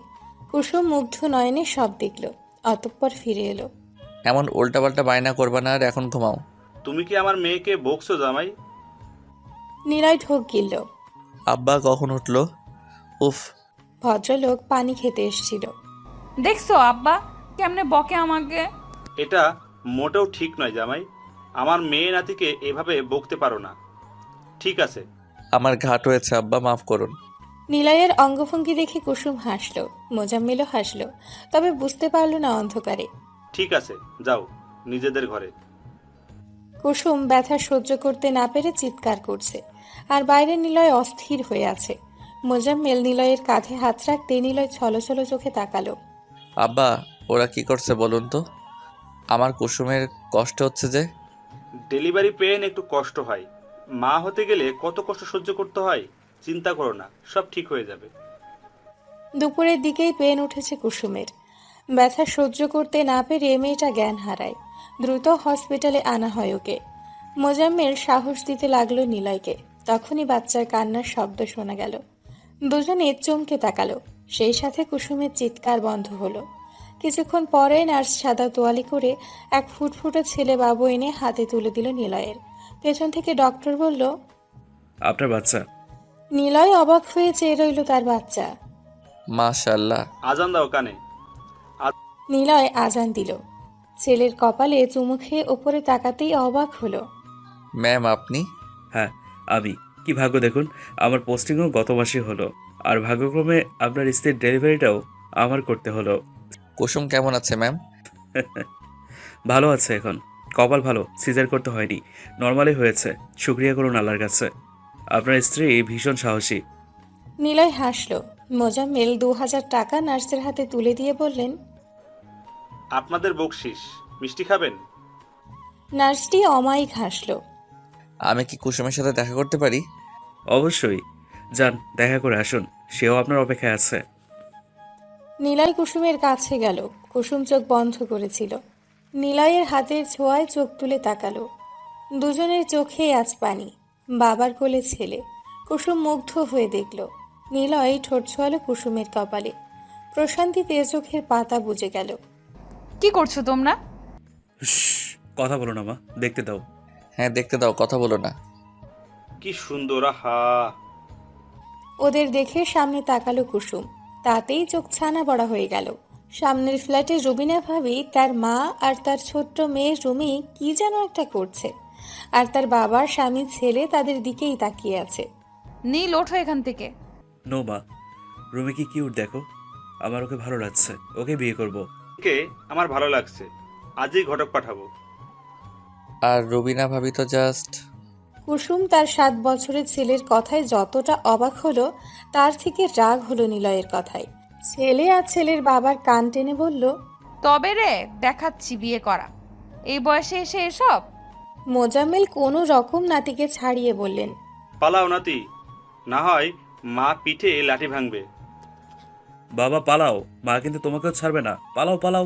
কুসুম মুগ্ধ নয়নে সব দেখল, অতঃপর ফিরে এলো। এমন উল্টাপাল্টা বায়না করবা না, আর এখন ঘুমাও। তুমি কি আমার মেয়েকে বকছো জামাই? নিলয় ঢোক গিলল। আব্বা কখন উঠলো? উফ। ভদ্রলোক পানি খেতে এসেছিল। দেখছো আব্বা কেমনে বকে আমাকে। এটা মোটেও ঠিক নয় জামাই, আমার মেয়ে নাতিকে এভাবে বকতে পারো না। ঠিক আছে। আমার ঘাট হয়েছে আব্বা, মাফ করুন। নিলয়ের অঙ্গভঙ্গি দেখে কুসুম হাসল, মোজাম্মেলও হাসল, তবে বুঝতে পারল না অন্ধকারে। ঠিক আছে, যাও নিজেদের ঘরে। কুসুম ব্যথা সহ্য করতে না পেরে চিৎকার করছে, আর বাইরে নিলয় অস্থির হয়ে আছে। মোজাম্মেল নিলয়ের কাঁধে হাত রাখতে নিলয় ছলছল চোখে তাকালো। আব্বা, ওরা কি করছে বলুন তো? আমার কুসুমের কষ্ট হচ্ছে যে। ডেলিভারি পেন একটু কষ্ট হয়, মা হতে গেলে কত কষ্ট সহ্য করতে হয়। চিন্তা করো না, সব ঠিক হয়ে যাবে। দুপুরের দিকেই পেন উঠেছে কুসুমের। ব্যথা সহ্য করতে না পেরে মেয়েটা জ্ঞান হারায়। দ্রুত হসপিটালে আনা হয় ওকে। মোজাম্মেল সাহস দিতে লাগলো নিলয়কে। তখনই বাচ্চার কান্নার শব্দ শোনা গেল। দুজনে চমকে তাকালো। সেই সাথে কুসুমের চিৎকার বন্ধ হলো। কিছুক্ষণ পরে নার্স সাদা তোয়ালি করে এক ফুটফুটে ছেলে বাবু এনে হাতে তুলে দিল নিলয়ের। পেছন থেকে ডক্টর বলল, আপনার বাচ্চা। নিলয় অবাক হয়ে চেয়ে রইল তার বাচ্চা। মাশাআল্লাহ। আজান দাও কানে। নিলয় আজান দিল। ছেলের কপালে চুমু খেয়ে ওপরে তাকাতেই অবাক হলো। ম্যাম আপনি? হ্যাঁ আমি। কি ভাগ্য দেখুন, আমার পোস্টিংও গত মাসে হলো, আর ভাগ্যক্রমে আপনার স্ত্রীর ডেলিভারিটাও আমার করতে হলো। কুসুম কেমন আছে ম্যাম? ভালো আছে এখন, কপাল ভালো, সিজার করতে হয়নি, নর্মালি হয়েছে। শুক্রিয়া করুন আল্লাহর কাছে। আপনার স্ত্রী ভীষণ সাহসী। নিলয় হাসল। মোজাম্মেল 2000 টাকা নার্সের হাতে তুলে দিয়ে বললেন, আপনাদের বকশিস, মিষ্টি খাবেন? নার্সটি অমায়িক হাসল। আমি কি কুসুমের সাথে দেখা করতে পারি? অবশ্যই, যান দেখা করে আসুন, সেও আপনার অপেক্ষায় আছে। নিলয় কুসুমের কাছে গেল। কুসুম চোখ বন্ধ করেছিল। নিলয়ের হাতের ছোঁয়ায় চোখ তুলে তাকালো। দুজনের চোখেই আজ পানি। বাবার কোলে ছেলে। কুসুম মুগ্ধ হয়ে দেখল। নিলয় ঠোঁট ছোঁয়ালো কুসুমের কপালে। প্রশান্তিতে চোখের পাতা বুজে গেল। কি করছো তোমরা? কথা বলো না মা, দেখতে দাও। হ্যাঁ দেখতে দাও, কথা বলো না। কি সুন্দর, আহা। ওদের দেখে সামনে তাকালো কুসুম। তাতেই চোখ ছানা বড়া হয়ে গেল। সামনের ফ্ল্যাটে রুবিনা ভাবি তার মা আর তার ছোট্ট মেয়ে রুমি কি যেন একটা করছে, আর তার বাবার স্বামী ছেলে তাদের দিকেই তাকিয়ে আছে। নীল ওঠো এখান থেকে। নো মা, রুমি কি কিউট দেখো, আমার ওকে ভালো লাগছে, ওকে বিয়ে করব। কে আমার ভালো লাগছে, আজই ঘটক পাঠাবো। আর রুবিনা ভাবি তো জাস্ট। কুসুম তার 7 বছরের ছেলের কথায় যতটা অবাক হলো, তার থেকে রাগ হলো নিলয়ের কথায়। ছেলে আর ছেলের বাবার কান টেনে বলল, তবে রে দেখাচ্ছি বিয়ে করা, এই বয়সে এসে এসব। মোজাম্মেল কোনো রকম নাতিকে ছাড়িয়ে বললেন, পালাও নাতি, না হয় মা পিঠে লাঠি ভাঙবে। বাবা পালাও, মা কিন্তু তোমাকেও ছাড়বে না, পালাও পালাও।